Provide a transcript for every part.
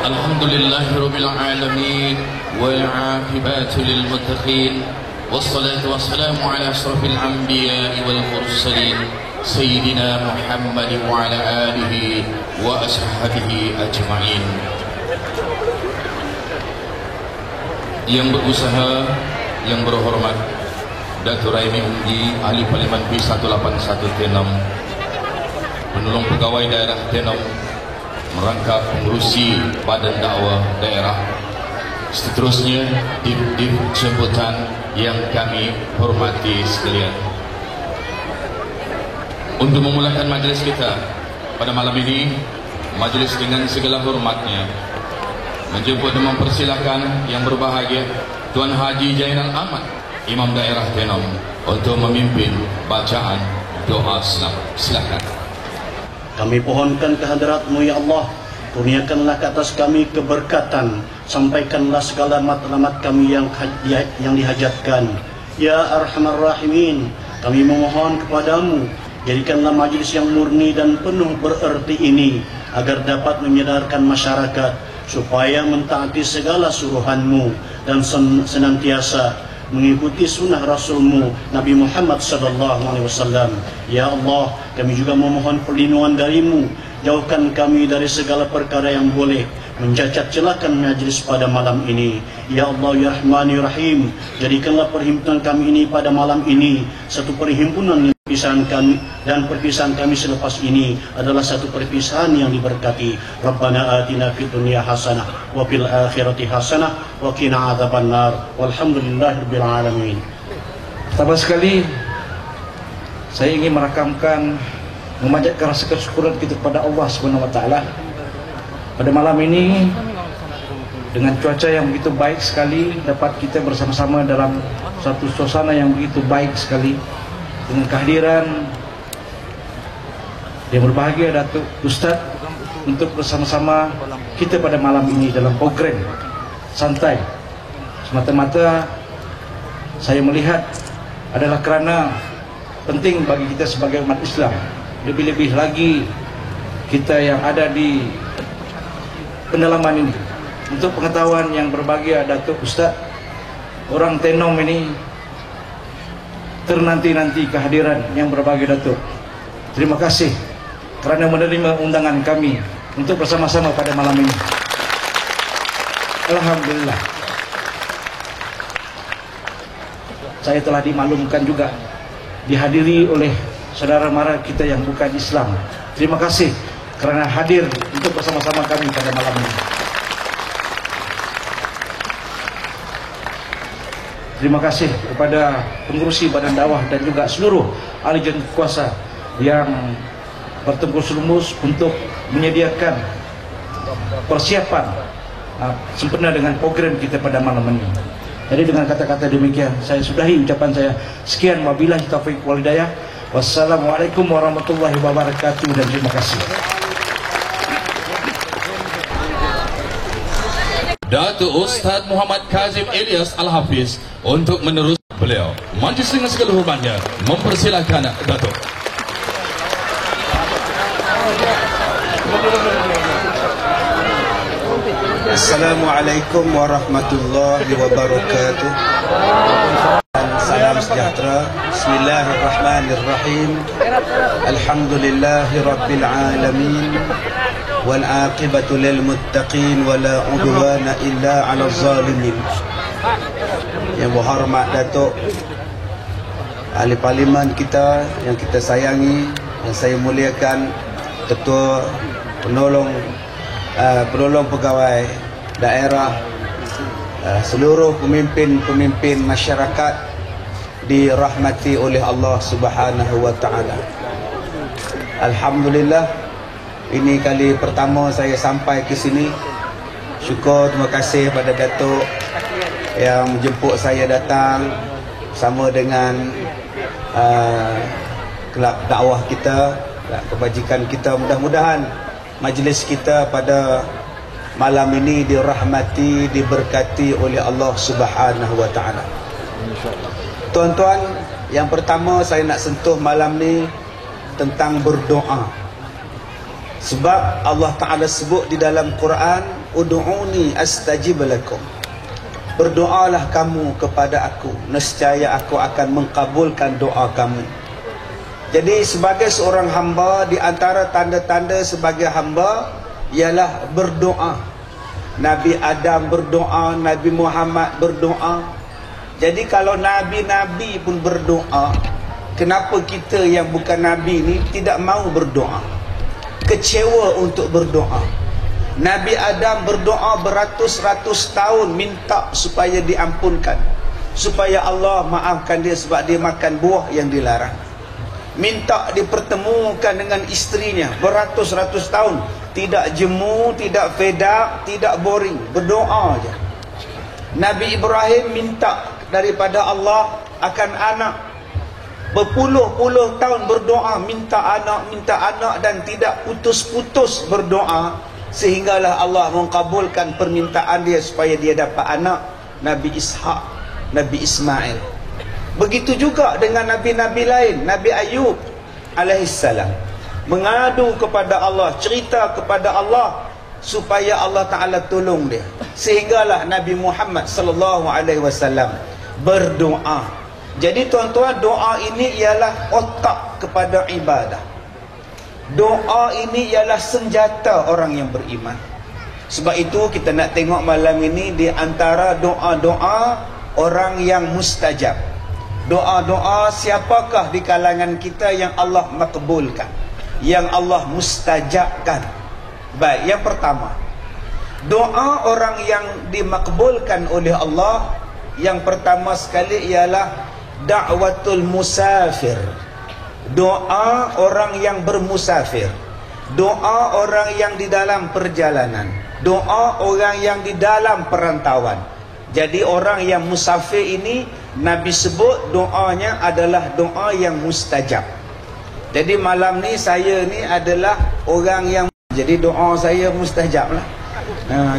Alhamdulillahirabbil alamin wal 'aqibatu lil muttaqin wassalatu wassalamu ala asyrafil anbiya'i wal mursalin sayyidina Muhammad wa ala alihi wa ashabihi ajma'in. Yang berusaha, yang berhormat Datuk Raimi Unggi Ahli Parlimen P181 Tenom, penolong pegawai daerah Tenom, merangkap pengurusi badan dakwah daerah, seterusnya div-div jemputan yang kami hormati sekalian. Untuk memulakan majlis kita pada malam ini, majlis dengan segala hormatnya menjemput dan mempersilakan yang berbahagia Tuan Haji Jainal Ahmad, Imam Daerah Tenom, untuk memimpin bacaan doa Islam. Silakan. Kami pohonkan kehadirat-Mu ya Allah, kurniakanlah ke atas kami keberkatan, sampaikanlah segala matlamat kami yang dihajatkan. Ya Arhamar Rahimin, kami memohon kepadamu, jadikanlah majlis yang murni dan penuh bererti ini agar dapat menyadarkan masyarakat supaya mentaati segala suruhan-Mu dan senantiasa mengikuti sunnah Rasul-Mu Nabi Muhammad SAW. Ya Allah, kami juga memohon perlindungan dari-Mu. Jauhkan kami dari segala perkara yang boleh mencacat celakan majlis pada malam ini. Ya Allah ya Rahman ya Rahim, jadikanlah perhimpunan kami ini pada malam ini satu perhimpunan yang perpisahan kami selepas ini adalah satu perpisahan yang diberkati. Rabbana atina fid dunya hasanah wa fil akhirati hasanah wa qina adzabannar. Walhamdulillahirabbil alamin. Pertama sekali saya ingin merakamkan memanjatkan rasa kesyukuran kita kepada Allah Subhanahu wa taala pada malam ini dengan cuaca yang begitu baik sekali, dapat kita bersama-sama dalam satu suasana yang begitu baik sekali dengan kehadiran yang berbahagia Datuk Ustaz untuk bersama-sama kita pada malam ini dalam program santai. Semata-mata saya melihat adalah kerana penting bagi kita sebagai umat Islam, lebih-lebih lagi kita yang ada di pendalaman ini, untuk pengetahuan yang berbahagia Datuk Ustaz, orang Tenom ini ternanti-nanti kehadiran yang berbahagia Datuk. Terima kasih kerana menerima undangan kami untuk bersama-sama pada malam ini. Alhamdulillah, saya telah dimaklumkan juga dihadiri oleh saudara mara kita yang bukan Islam. Terima kasih kerana hadir untuk bersama-sama kami pada malam ini. Terima kasih kepada pengurusi badan dakwah dan juga seluruh ahli dan kuasa yang bertempur lumus untuk menyediakan persiapan sempurna dengan program kita pada malam ini. Jadi dengan kata-kata demikian saya sudahi ucapan saya. Sekian, wabillahi taufiq wal hidayah. Wassalamualaikum warahmatullahi wabarakatuh dan terima kasih. Datuk Ustaz Muhammad Kazim Ilyas Al-Hafiz untuk meneruskan beliau. Majlis dengan segala hormatnya mempersilakan Datuk. Assalamualaikum warahmatullahi wabarakatuh. Salam sejahtera. Bismillahirrahmanirrahim. Alhamdulillahi rabbil alamin. Wal aqibatu lil muttaqin wala udwana illa 'alal zalimin. Yang berhormat Datuk Ahli Parlimen kita yang kita sayangi, yang saya muliakan, Ketua Penolong Pegawai Daerah, seluruh pemimpin-pemimpin masyarakat dirahmati oleh Allah Subhanahu wa taala. Alhamdulillah, ini kali pertama saya sampai ke sini. Syukur, terima kasih pada Datuk yang menjemput saya datang bersama dengan kelab dakwah kita, kebajikan kita. Mudah-mudahan majlis kita pada malam ini dirahmati, diberkati oleh Allah Subhanahu wa taala. Tuan-tuan, yang pertama saya nak sentuh malam ni tentang berdoa. Sebab Allah Ta'ala sebut di dalam Quran, ud'uni astajib lakum. Berdoalah kamu kepada aku, nescaya aku akan mengkabulkan doa kamu. Jadi sebagai seorang hamba, di antara tanda-tanda sebagai hamba ialah berdoa. Nabi Adam berdoa, Nabi Muhammad berdoa. Jadi kalau nabi-nabi pun berdoa, kenapa kita yang bukan nabi ni tidak mau berdoa? Kecewa untuk berdoa. Nabi Adam berdoa beratus-ratus tahun minta supaya diampunkan, supaya Allah maafkan dia sebab dia makan buah yang dilarang. Minta dipertemukan dengan istrinya beratus-ratus tahun, tidak jemu, tidak fed up, tidak boring, berdoa aja. Nabi Ibrahim minta daripada Allah akan anak, berpuluh-puluh tahun berdoa, minta anak dan tidak putus-putus berdoa, sehinggalah Allah mengkabulkan permintaan dia supaya dia dapat anak, Nabi Ishak, Nabi Ismail. Begitu juga dengan nabi-nabi lain. Nabi Ayub alaihissalam mengadu kepada Allah, cerita kepada Allah supaya Allah Ta'ala tolong dia, sehinggalah Nabi Muhammad sallallahu alaihi wasallam berdoa. Jadi tuan-tuan, doa ini ialah otak kepada ibadah. Doa ini ialah senjata orang yang beriman. Sebab itu kita nak tengok malam ini di antara doa-doa orang yang mustajab. Doa-doa siapakah di kalangan kita yang Allah makbulkan, yang Allah mustajabkan? Baik, yang pertama, doa orang yang dimakbulkan oleh Allah, yang pertama sekali ialah da'watul musafir. Doa orang yang bermusafir, doa orang yang di dalam perjalanan, doa orang yang di dalam perantauan. Jadi orang yang musafir ini Nabi sebut doanya adalah doa yang mustajab. Jadi malam ni saya ni adalah orang yang, jadi doa saya mustajab lah.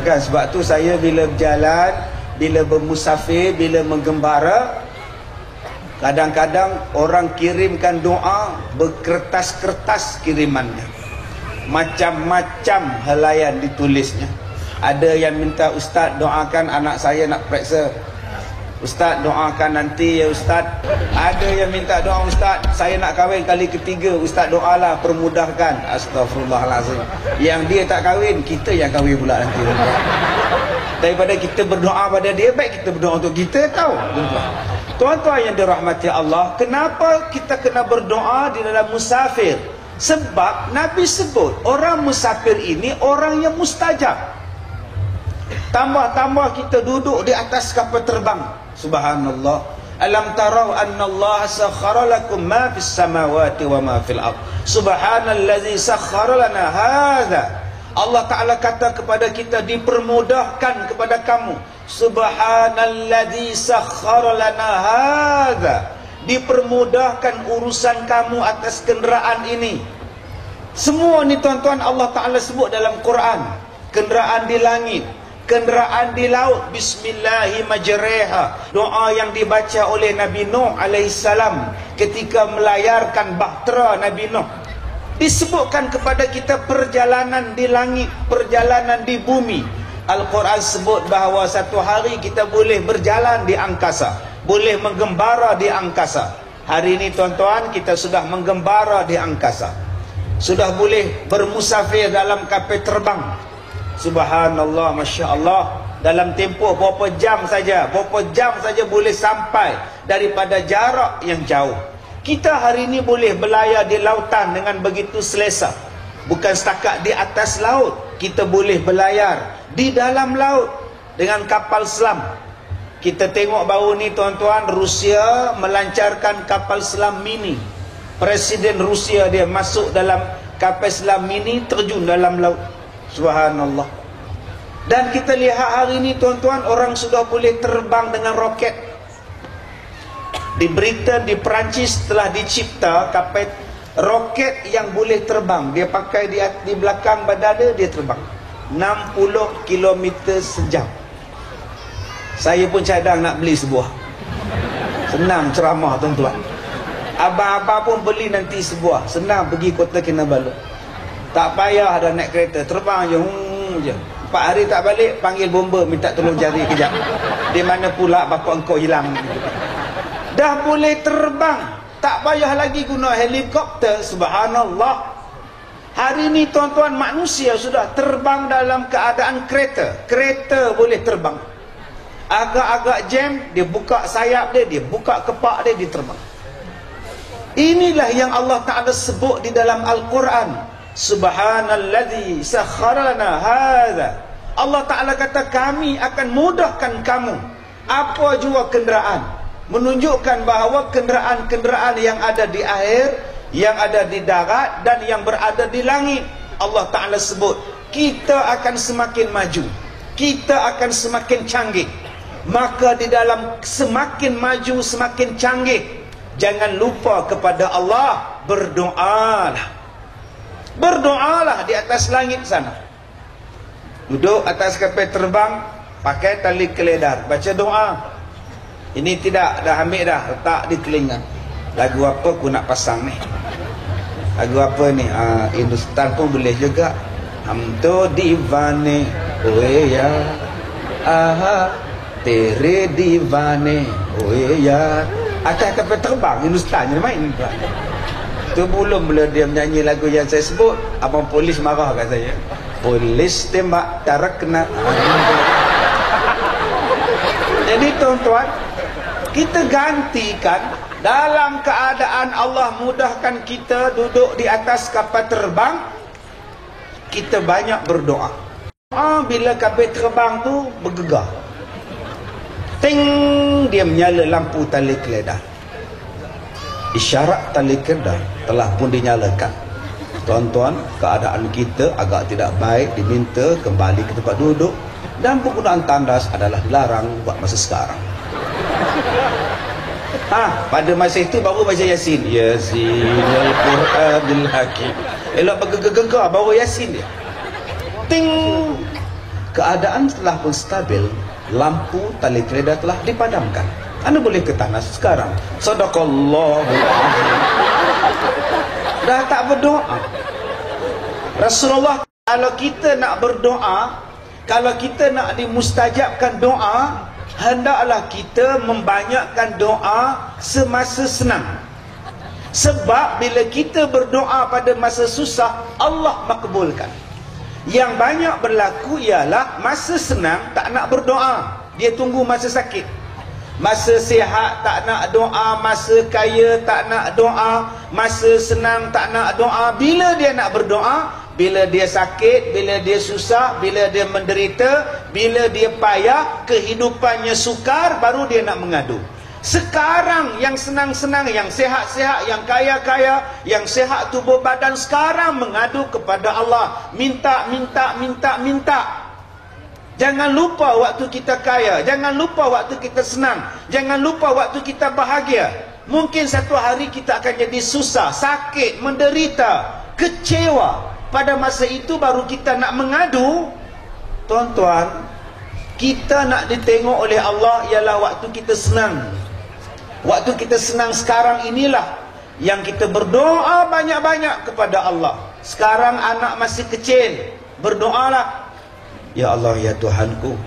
Kan sebab tu saya bila berjalan, bila bermusafir, bila menggembara, kadang-kadang orang kirimkan doa berkertas-kertas kirimannya, macam-macam helaian ditulisnya. Ada yang minta, Ustaz doakan anak saya nak periksa, Ustaz doakan nanti ya Ustaz. Ada yang minta doa, Ustaz saya nak kahwin kali ketiga, Ustaz doalah permudahkan. Astagfirullahalazim. Yang dia tak kahwin, kita yang kahwin pula nanti. Daripada kita berdoa pada dia, baik kita berdoa untuk kita, tahu. Tuan-tuan yang dirahmati Allah, kenapa kita kena berdoa di dalam musafir? Sebab Nabi sebut orang musafir ini orang yang mustajab. Tambah-tambah kita duduk di atas kapal terbang, subhanallah. Alam tarau anna Allah sakhkhara lakum ma fis samawati wa ma fil ard. Subhanallazi sakhkhara lana hadza. Allah Ta'ala kata kepada kita, dipermudahkan kepada kamu. Subhanallazi sakhkhara lana hadza. Dipermudahkan urusan kamu atas kenderaan ini. Semua ni tuan-tuan Allah Ta'ala sebut dalam Quran. Kenderaan di langit, kenderaan di laut, bismillahirrahmanirrahim. Doa yang dibaca oleh Nabi Nuh alaihissalam ketika melayarkan bahtera Nabi Nuh. Disebutkan kepada kita perjalanan di langit, perjalanan di bumi. Al-Quran sebut bahawa satu hari kita boleh berjalan di angkasa, boleh menggembara di angkasa. Hari ini tuan-tuan kita sudah menggembara di angkasa, sudah boleh bermusafir dalam kapal terbang. Subhanallah, Masya Allah. Dalam tempoh berapa jam saja boleh sampai daripada jarak yang jauh. Kita hari ini boleh berlayar di lautan dengan begitu selesa. Bukan setakat di atas laut, kita boleh berlayar di dalam laut dengan kapal selam. Kita tengok baru ni tuan-tuan, Rusia melancarkan kapal selam mini. Presiden Rusia dia masuk dalam kapal selam mini, terjun dalam laut. Subhanallah. Dan kita lihat hari ini tuan-tuan, orang sudah boleh terbang dengan roket. Di Britain, di Perancis telah dicipta kapal roket yang boleh terbang. Dia pakai di belakang badan dia terbang 60 km sejam. Saya pun cadang nak beli sebuah. Senang ceramah tuan-tuan. Abang-abang pun beli nanti sebuah. Senang pergi Kota Kinabalu. Tak payah ada naik kereta, terbang je. 4 hari tak balik, panggil bomba minta tolong cari kejap. Di mana pula bapa engkau hilang? Dah boleh terbang, tak payah lagi guna helikopter. Subhanallah. Hari ini tuan-tuan, manusia sudah terbang dalam keadaan kereta. Kereta boleh terbang. Agak-agak jam, dia buka sayap dia buka kepak dia terbang. Inilah yang Allah Ta'ala sebut di dalam Al-Quran. Subhanalladzi sakharana hadha. Allah Ta'ala kata, kami akan mudahkan kamu apa jua kenderaan. Menunjukkan bahawa kenderaan-kenderaan yang ada di air, yang ada di darat, dan yang berada di langit, Allah Ta'ala sebut, kita akan semakin maju, kita akan semakin canggih. Maka di dalam semakin maju, semakin canggih, jangan lupa kepada Allah, berdoalah. Berdoalah di atas langit sana. Duduk atas kapal terbang, pakai tali keledar, baca doa. Ini tidak, dah ambil dah, letak di telinga. Lagu apa aku nak pasang ni? Lagu apa ni? Hindustan pun boleh juga. Hum to divane, oye ya, aha, tere divane, oye ya. Atas kapal terbang, Hindustan je main. Tu belum bila dia menyanyi lagu yang saya sebut, abang polis marah kat saya. Polis tembak tak kena. Jadi tuan-tuan, kita gantikan dalam keadaan Allah mudahkan kita duduk di atas kapal terbang, kita banyak berdoa. Bila kapal terbang tu bergegar, ting, dia menyala lampu tali keledar. Isyarat tali keledar telah pun dinyalakan. Tuan-tuan, keadaan kita agak tidak baik, diminta kembali ke tempat duduk, dan penggunaan tandas adalah dilarang buat masa sekarang. Pada masa itu baru baca Yasin. Yasin al-Quranil Hakim. Elok bergegar-gegar baru Yasin dia. Ting. Keadaan telah pun stabil, lampu tali keledar telah dipadamkan. Anda boleh ke tanah sekarang. Sadaqallahu. Dah tak berdoa. Rasulullah, kalau kita nak berdoa, kalau kita nak dimustajabkan doa, hendaklah kita membanyakkan doa semasa senang. Sebab bila kita berdoa pada masa susah, Allah makbulkan. Yang banyak berlaku ialah masa senang tak nak berdoa, dia tunggu masa sakit. Masa sihat tak nak doa, masa kaya tak nak doa, masa senang tak nak doa. Bila dia nak berdoa? Bila dia sakit, bila dia susah, bila dia menderita, bila dia payah, kehidupannya sukar, baru dia nak mengadu. Sekarang yang senang-senang, yang sehat-sehat, yang kaya-kaya, yang sehat tubuh badan, sekarang mengadu kepada Allah. Minta. Jangan lupa waktu kita kaya, jangan lupa waktu kita senang, jangan lupa waktu kita bahagia. Mungkin satu hari kita akan jadi susah, sakit, menderita, kecewa. Pada masa itu baru kita nak mengadu. Tuan-tuan, kita nak ditengok oleh Allah ialah waktu kita senang. Waktu kita senang sekarang inilah yang kita berdoa banyak-banyak kepada Allah. Sekarang anak masih kecil, berdoalah. Ya Allah, ya Tuhanku,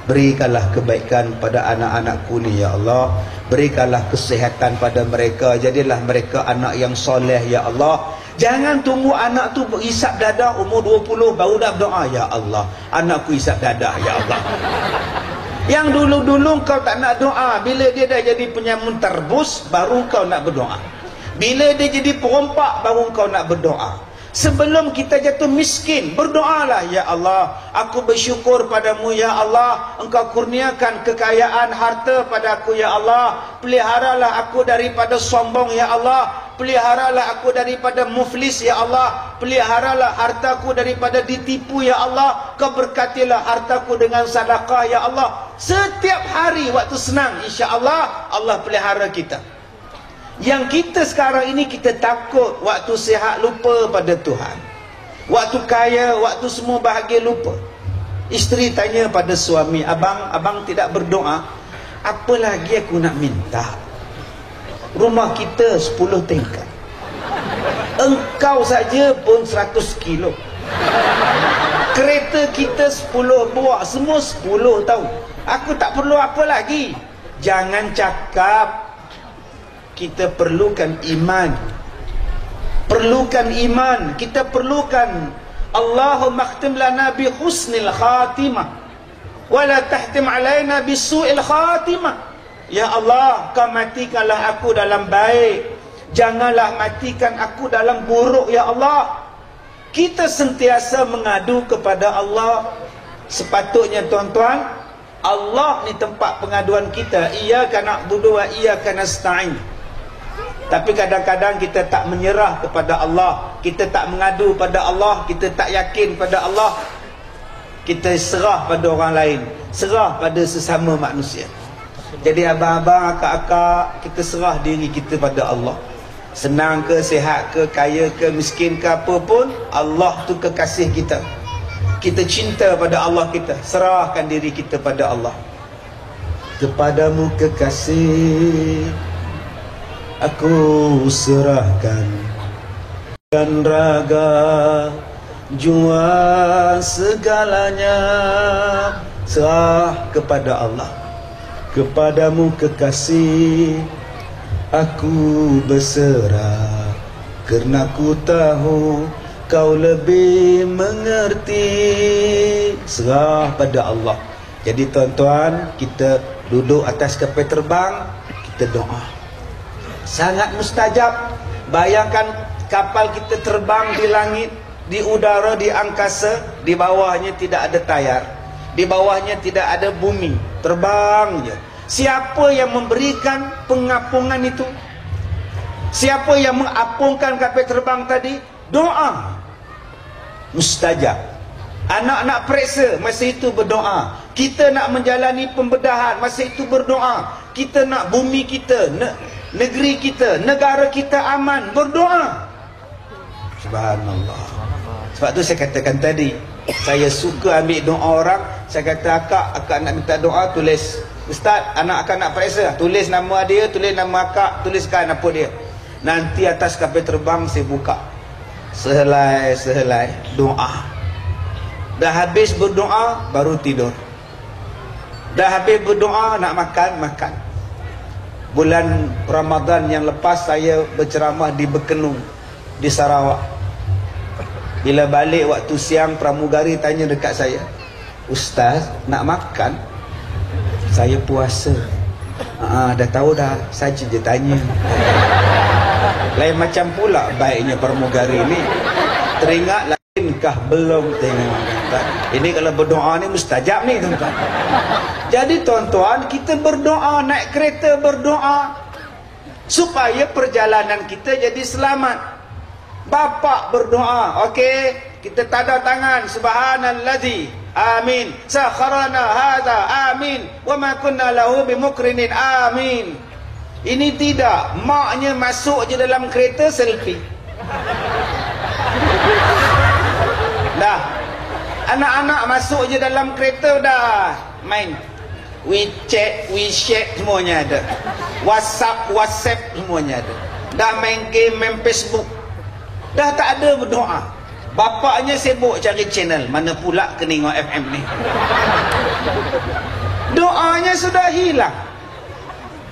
berikanlah kebaikan pada anak-anakku ni, ya Allah. Berikanlah kesihatan pada mereka, jadilah mereka anak yang soleh, ya Allah. Jangan tunggu anak tu isap dadah umur 20 baru dah berdoa. Ya Allah, anakku isap dadah, ya Allah. Yang dulu-dulu kau tak nak doa, bila dia dah jadi penyamun terbus, baru kau nak berdoa. Bila dia jadi perompak, baru kau nak berdoa. Sebelum kita jatuh miskin, berdoalah. Ya Allah, aku bersyukur padamu, ya Allah. Engkau kurniakan kekayaan harta padaku, ya Allah. Peliharalah aku daripada sombong, ya Allah. Peliharalah aku daripada muflis, ya Allah. Peliharalah hartaku daripada ditipu, ya Allah. Kau berkatilah hartaku dengan sedekah, ya Allah. Setiap hari waktu senang, insya-Allah Allah pelihara kita. Yang kita sekarang ini, kita takut waktu sihat lupa pada Tuhan. Waktu kaya, waktu semua bahagia lupa. Isteri tanya pada suami, abang tidak berdoa? Apa lagi aku nak minta? Rumah kita 10 tingkat. Engkau saja pun 100 kilo. Kereta kita 10 buah, semua 10 tahun. Aku tak perlu apa lagi. Jangan cakap. Kita perlukan iman. Perlukan iman. Kita perlukan Allahumma khtim lana bi husnil khatimah wa la tahtim alaina bi su'il khatimah. Ya Allah, kau matikanlah aku dalam baik, janganlah matikan aku dalam buruk ya Allah. Kita sentiasa mengadu kepada Allah. Sepatutnya tuan-tuan, Allah ni tempat pengaduan kita. Iyyaka na'budu wa iyyaka nasta'in. Tapi kadang-kadang kita tak menyerah kepada Allah, kita tak mengadu pada Allah, kita tak yakin pada Allah. Kita serah pada orang lain, serah pada sesama manusia. Jadi abang-abang, akak-akak, kita serah diri kita pada Allah. Senang ke, sihat ke, kaya ke, miskin ke, apa pun, Allah tu kekasih kita. Kita cinta pada Allah kita, serahkan diri kita pada Allah. Kepadamu kekasih aku serahkan dan raga, jua segalanya, serah kepada Allah. Kepadamu kekasih aku berserah, kerana ku tahu kau lebih mengerti. Serah pada Allah. Jadi tuan-tuan, kita duduk atas kapal terbang, kita doa. Sangat mustajab. Bayangkan kapal kita terbang di langit, di udara, di angkasa, di bawahnya tidak ada tayar, di bawahnya tidak ada bumi, terbang je. Siapa yang memberikan pengapungan itu? Siapa yang mengapungkan kapal terbang tadi? Doa. Mustajab. Anak-anak periksa, masa itu berdoa. Kita nak menjalani pembedahan, masa itu berdoa. Kita nak bumi kita, negeri kita, negara kita aman, berdoa. Subhanallah. Sebab tu saya katakan tadi, saya suka ambil doa orang. Saya kata, akak nak minta doa, tulis. Ustaz, anak akak nak periksa, tulis nama dia, tulis nama akak, tuliskan apa dia. Nanti atas kapal terbang saya buka, sehelai doa. Dah habis berdoa, baru tidur. Dah habis berdoa, nak makan. Bulan Ramadan yang lepas saya berceramah di Bekenung, di Sarawak. Bila balik waktu siang, pramugari tanya dekat saya, Ustaz, nak makan? Saya puasa. Dah tahu dah, saja je tanya. Lain macam pula baiknya pramugari ni. Teringat lainkah belum tengok. Ini kalau berdoa ni mustajab ni tuan-tuan. Jadi tuan-tuan, kita berdoa, naik kereta berdoa supaya perjalanan kita jadi selamat. Bapak berdoa, okey, kita tanda tangan, subhanallazi, amin, sakharana hadza, amin, wa ma kunna lahu bimukrinin, amin. Ini tidak, maknya masuk je dalam kereta selfie. Dah, anak-anak masuk je dalam kereta dah main WeChat, WeChat semuanya ada, WhatsApp semuanya ada. Dah main game, main Facebook. Dah tak ada berdoa. Bapaknya sibuk cari channel, mana pula Keningau FM ni. Doanya sudah hilang.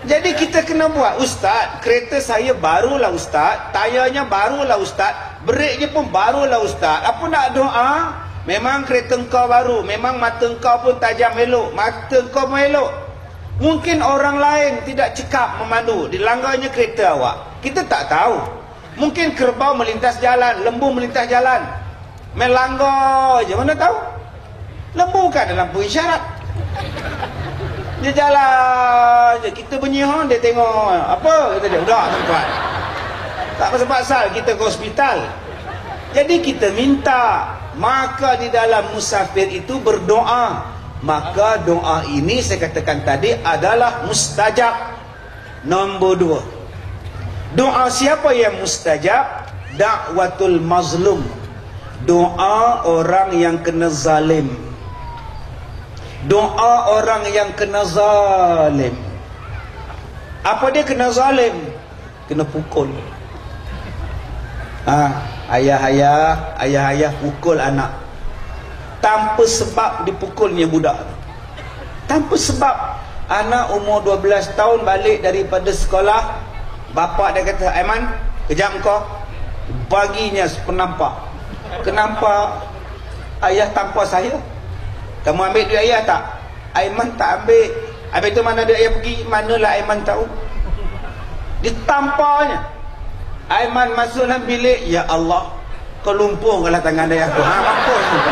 Jadi kita kena buat, Ustaz, kereta saya barulah Ustaz, tayarnya barulah Ustaz, breknya pun barulah Ustaz. Apa nak doa? Memang kereta engkau baru, memang mata engkau pun tajam elok, mata engkau pun elok. Mungkin orang lain tidak cekap memandu, dilanggarnya kereta awak, kita tak tahu. Mungkin kerbau melintas jalan, lembu melintas jalan, melanggar je, mana tahu. Lembu kan dalam lampu isyarat, dia jalan je, kita bunyi horn, dia tengok apa, kata dia, udah tuan-tuan, tak pasal-pasal kita ke hospital. Jadi kita minta. Maka di dalam musafir itu berdoa. Maka doa ini saya katakan tadi adalah mustajab. Nombor 2, doa siapa yang mustajab? Da'watul mazlum, doa orang yang kena zalim. Doa orang yang kena zalim. Apa dia kena zalim? Kena pukul. Ayah-ayah pukul anak. tanpa sebab dipukulnya budak. Tanpa sebab. Anak umur 12 tahun balik daripada sekolah, bapa dia kata, Aiman, kejap kau. Baginya penampak. Kenapa ayah tampar saya? Kamu ambil duit ayah tak? Aiman tak ambil. Habis tu mana duit ayah pergi? Manalah Aiman tahu. Ditamparnya. Aiman masuk dalam bilik. Ya Allah, kau lumpuhkanlah tangan ayah aku. Mampus juga.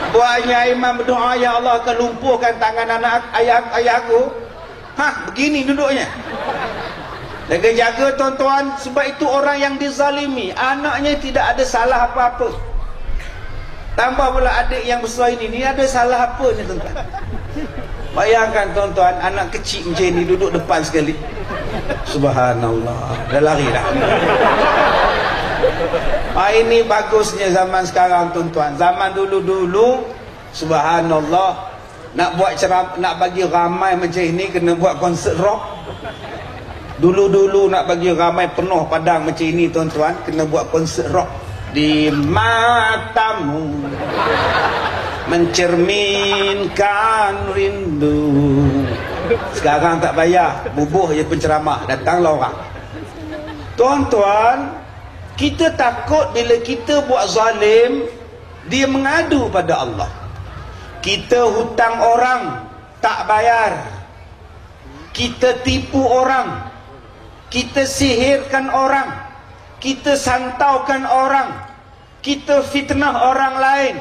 Buatnya Aiman berdoa, ya Allah, kau lumpuhkan tangan anak ayah aku. Begini duduknya. Jaga-jaga tuan-tuan. Sebab itu orang yang dizalimi, anaknya tidak ada salah apa-apa. Tambah pula adik yang besar ini ada salah apa ni tuan-tuan? Bayangkan tuan-tuan, anak kecil macam ni duduk depan sekali. Subhanallah, dah lari dah. Ini bagusnya zaman sekarang tuan-tuan. Zaman dulu-dulu, subhanallah, nak buat nak bagi ramai macam ini kena buat konsert rock. Dulu-dulu nak bagi ramai penuh padang macam ini tuan-tuan, kena buat konsert rock. Di matamu mencerminkan rindu. Sekarang tak payah, bubuh je penceramah, datanglah orang. Tuan-tuan, kita takut bila kita buat zalim, dia mengadu pada Allah. Kita hutang orang, tak bayar. Kita tipu orang, kita sihirkan orang, kita santaukan orang, kita fitnah orang lain,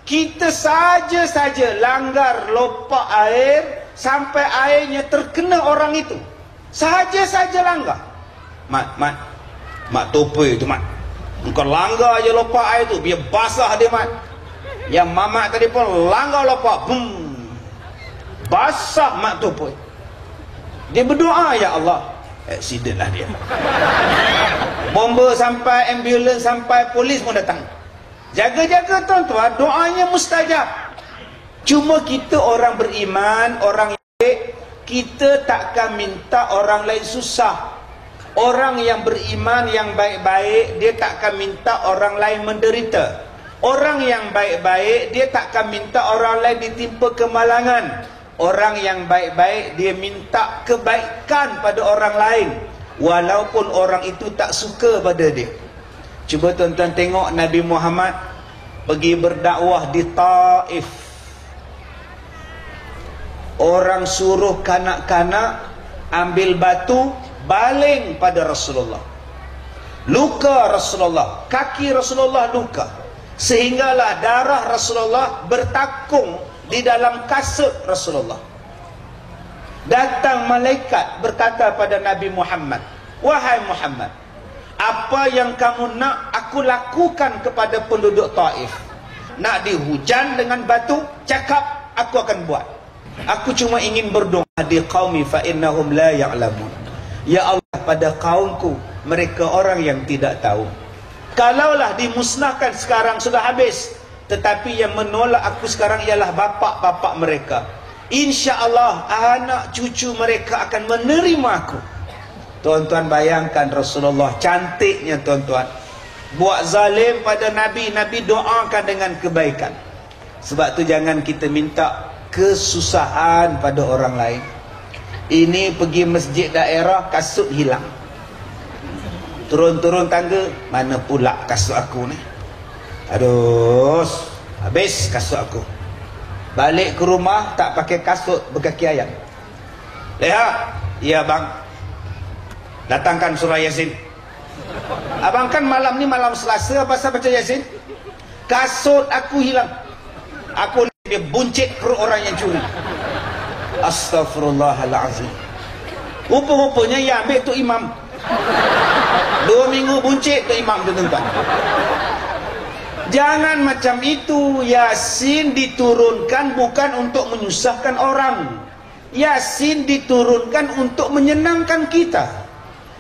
kita saja-saja langgar lopak air sampai airnya terkena orang itu. Saja-saja langgar. Mat tope itu, Mat. Engkau langgar je lopak air tu, biar basah dia, Mat. Yang mamak tadi pun langgar lopak, basah mat tope. Dia berdoa, ya Allah, accident lah dia. Bomba sampai, ambulans sampai, polis pun datang. Jaga-jaga tuan-tuan, doanya mustajab. Cuma kita orang beriman, orang yang baik, kita takkan minta orang lain susah. Orang yang beriman, yang baik-baik, dia takkan minta orang lain menderita. Orang yang baik-baik, dia takkan minta orang lain ditimpa kemalangan. Orang yang baik-baik, dia minta kebaikan pada orang lain, walaupun orang itu tak suka pada dia. Cuba tuan-tuan tengok Nabi Muhammad pergi berdakwah di Taif. Orang suruh kanak-kanak ambil batu, baling pada Rasulullah. Luka Rasulullah, kaki Rasulullah luka, sehinggalah darah Rasulullah bertakung di dalam kasut Rasulullah. Datang malaikat berkata pada Nabi Muhammad, wahai Muhammad, apa yang kamu nak aku lakukan kepada penduduk Taif? Nak dihujan dengan batu? Cakap, aku akan buat. Aku cuma ingin berdoa di qaumi fa innahum la ya'lamun. Ya Allah, pada kaumku, mereka orang yang tidak tahu. Kalaulah dimusnahkan sekarang sudah habis, tetapi yang menolak aku sekarang ialah bapa-bapa mereka. InsyaAllah anak cucu mereka akan menerima aku. Tuan-tuan bayangkan Rasulullah, cantiknya tuan-tuan, buat zalim pada Nabi, Nabi doakan dengan kebaikan. Sebab tu jangan kita minta kesusahan pada orang lain. Ini pergi masjid daerah, kasut hilang. Turun-turun tangga, mana pula kasut aku ni? Aduh, habis kasut aku. Balik ke rumah tak pakai kasut berkaki ayam. Lihat, ya bang, datangkan surah Yasin. Abang kan malam ni malam Selasa, pasal baca Yasin. Kasut aku hilang. Aku ni dia buncit perut orang yang curi. Astaghfirullahalazim. Rupa-rupanya yang ambil tu imam. 2 minggu buncit tu imam tu tuan-tuan. Jangan macam itu. Yasin diturunkan bukan untuk menyusahkan orang. Yasin diturunkan untuk menyenangkan kita.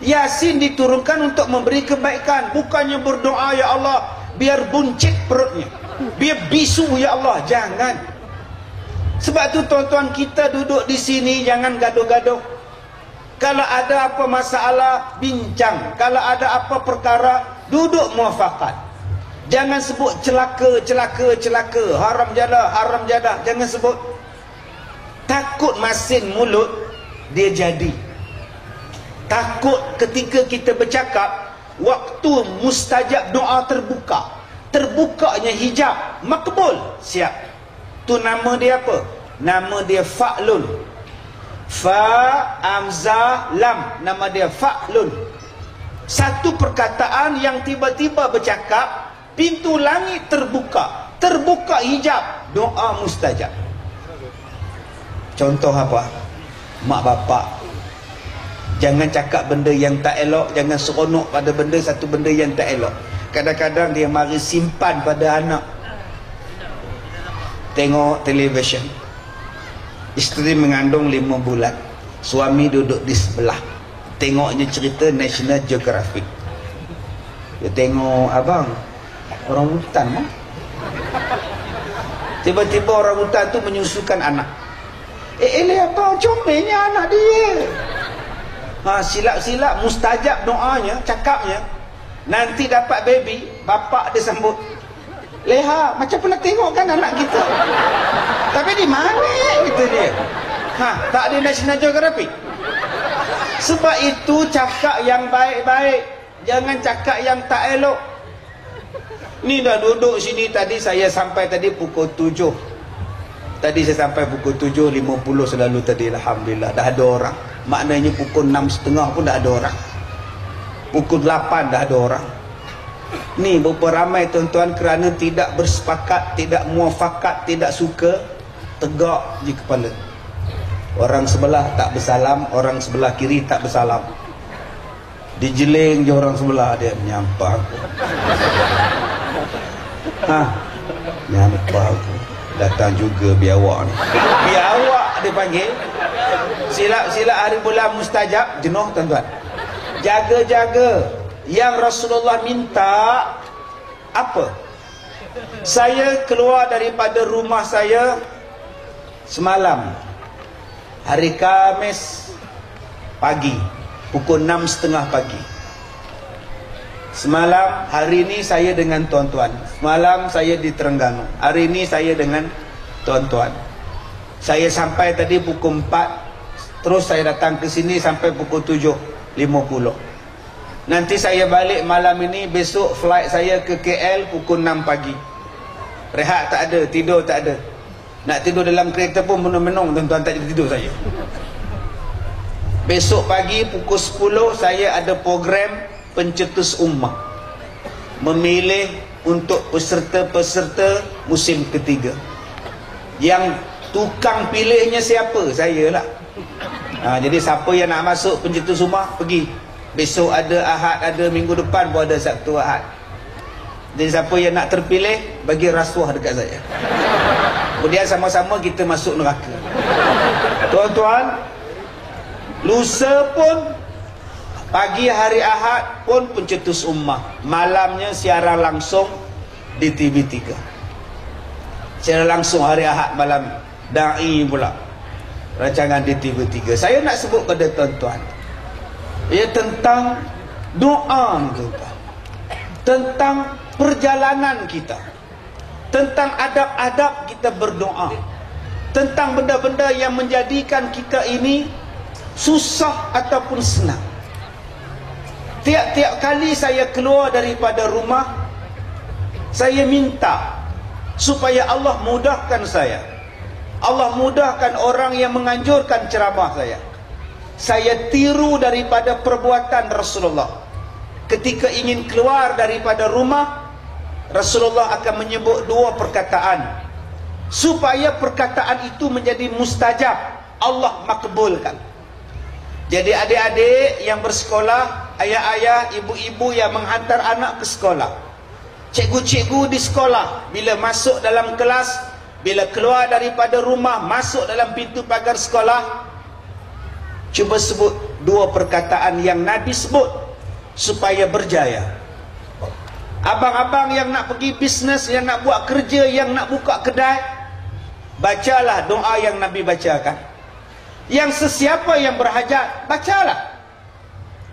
Yasin diturunkan untuk memberi kebaikan. Bukannya berdoa, ya Allah, biar buncit perutnya, biar bisu, ya Allah. Jangan. Sebab tu tuan-tuan, kita duduk di sini jangan gaduh-gaduh. Kalau ada apa masalah, bincang. Kalau ada apa perkara, duduk muafakat. Jangan sebut celaka, haram jadah, jangan sebut. Takut masin mulut dia jadi. Takut ketika kita bercakap, waktu mustajab doa terbuka, terbukanya hijab, makbul, siap. Tu nama dia apa? Nama dia fa'lun. Fa, amzah, lam. Nama dia fa'lun. Satu perkataan yang tiba-tiba bercakap, pintu langit terbuka, terbuka hijab, doa mustajab. Contoh apa? Mak bapak, jangan cakap benda yang tak elok, jangan seronok pada satu benda yang tak elok. Kadang-kadang dia mari simpan pada anak. Tengok televisyen, isteri mengandung 5 bulan, suami duduk di sebelah, tengoknya cerita National Geographic. Dia tengok, abang, orang hutan mah. Tiba-tiba orang hutan tu menyusukan anak. Apa comelnya anak dia. Silap-silap mustajab doanya, cakapnya. Nanti dapat baby, bapak dia sambut, Leha, macam pernah tengok kan anak kita, tapi di mana gitu dia. Tak ada National Geographic. Sebab itu cakap yang baik-baik, jangan cakap yang tak elok. Ni dah duduk sini tadi, saya sampai tadi pukul 7. Tadi saya sampai pukul 7.50 selalu tadi, alhamdulillah dah ada orang. Maknanya pukul 6.30 pun dah ada orang. Pukul 8 dah ada orang. Ni berapa ramai tuan-tuan kerana tidak bersepakat, tidak muafakat, tidak suka, tegak je kepala. Orang sebelah tak bersalam, orang sebelah kiri tak bersalam. Dijeling je orang sebelah, dia menyampah aku. Nyampah aku. Datang juga biawak ni. Biawak dia panggil. Silap-silap hari bulan mustajab, jenuh tuan-tuan. Jaga-jaga. Yang Rasulullah minta apa? Saya keluar daripada rumah saya semalam, hari Khamis pagi, pukul 6.30 pagi. Semalam, hari ini saya dengan tuan-tuan. Semalam saya di Terengganu, hari ini saya dengan tuan-tuan. Saya sampai tadi pukul 4, terus saya datang ke sini sampai pukul 7.50. Nanti saya balik malam ini. Besok flight saya ke KL pukul 6 pagi. Rehat tak ada, tidur tak ada. Nak tidur dalam kereta pun menung-menung, tuan-tuan, tak tidur saya. Besok pagi pukul 10 saya ada program pencetus ummah, memilih untuk peserta-peserta musim ketiga. Yang tukang pilihnya siapa? Saya lah. Jadi siapa yang nak masuk pencetus ummah, pergi. Besok ada, Ahad ada, minggu depan pun ada, Sabtu Ahad. Jadi siapa yang nak terpilih, bagi rasuah dekat saya. Kemudian sama-sama kita masuk neraka. Tuan-tuan, lusa pun pagi hari Ahad pun pencetus ummah, malamnya siaran langsung di TV3. Siaran langsung hari Ahad malam, da'i pula, rancangan di TV3. Saya nak sebut pada tuan-tuan, ia tentang doa, tuan-tuan, tentang perjalanan kita, tentang adab-adab kita berdoa, tentang benda-benda yang menjadikan kita ini susah ataupun senang. Tiap-tiap kali saya keluar daripada rumah, saya minta supaya Allah mudahkan saya. Allah mudahkan orang yang menganjurkan ceramah saya. Saya tiru daripada perbuatan Rasulullah. Ketika ingin keluar daripada rumah, Rasulullah akan menyebut 2 perkataan, supaya perkataan itu menjadi mustajab, Allah makbulkan. Jadi adik-adik yang bersekolah, ayah-ayah, ibu-ibu yang menghantar anak ke sekolah, cikgu-cikgu di sekolah, bila masuk dalam kelas, bila keluar daripada rumah, masuk dalam pintu pagar sekolah, cuba sebut 2 perkataan yang Nabi sebut supaya berjaya. Abang-abang yang nak pergi bisnes, yang nak buat kerja, yang nak buka kedai, bacalah doa yang Nabi bacakan. Yang sesiapa yang berhajat, bacalah.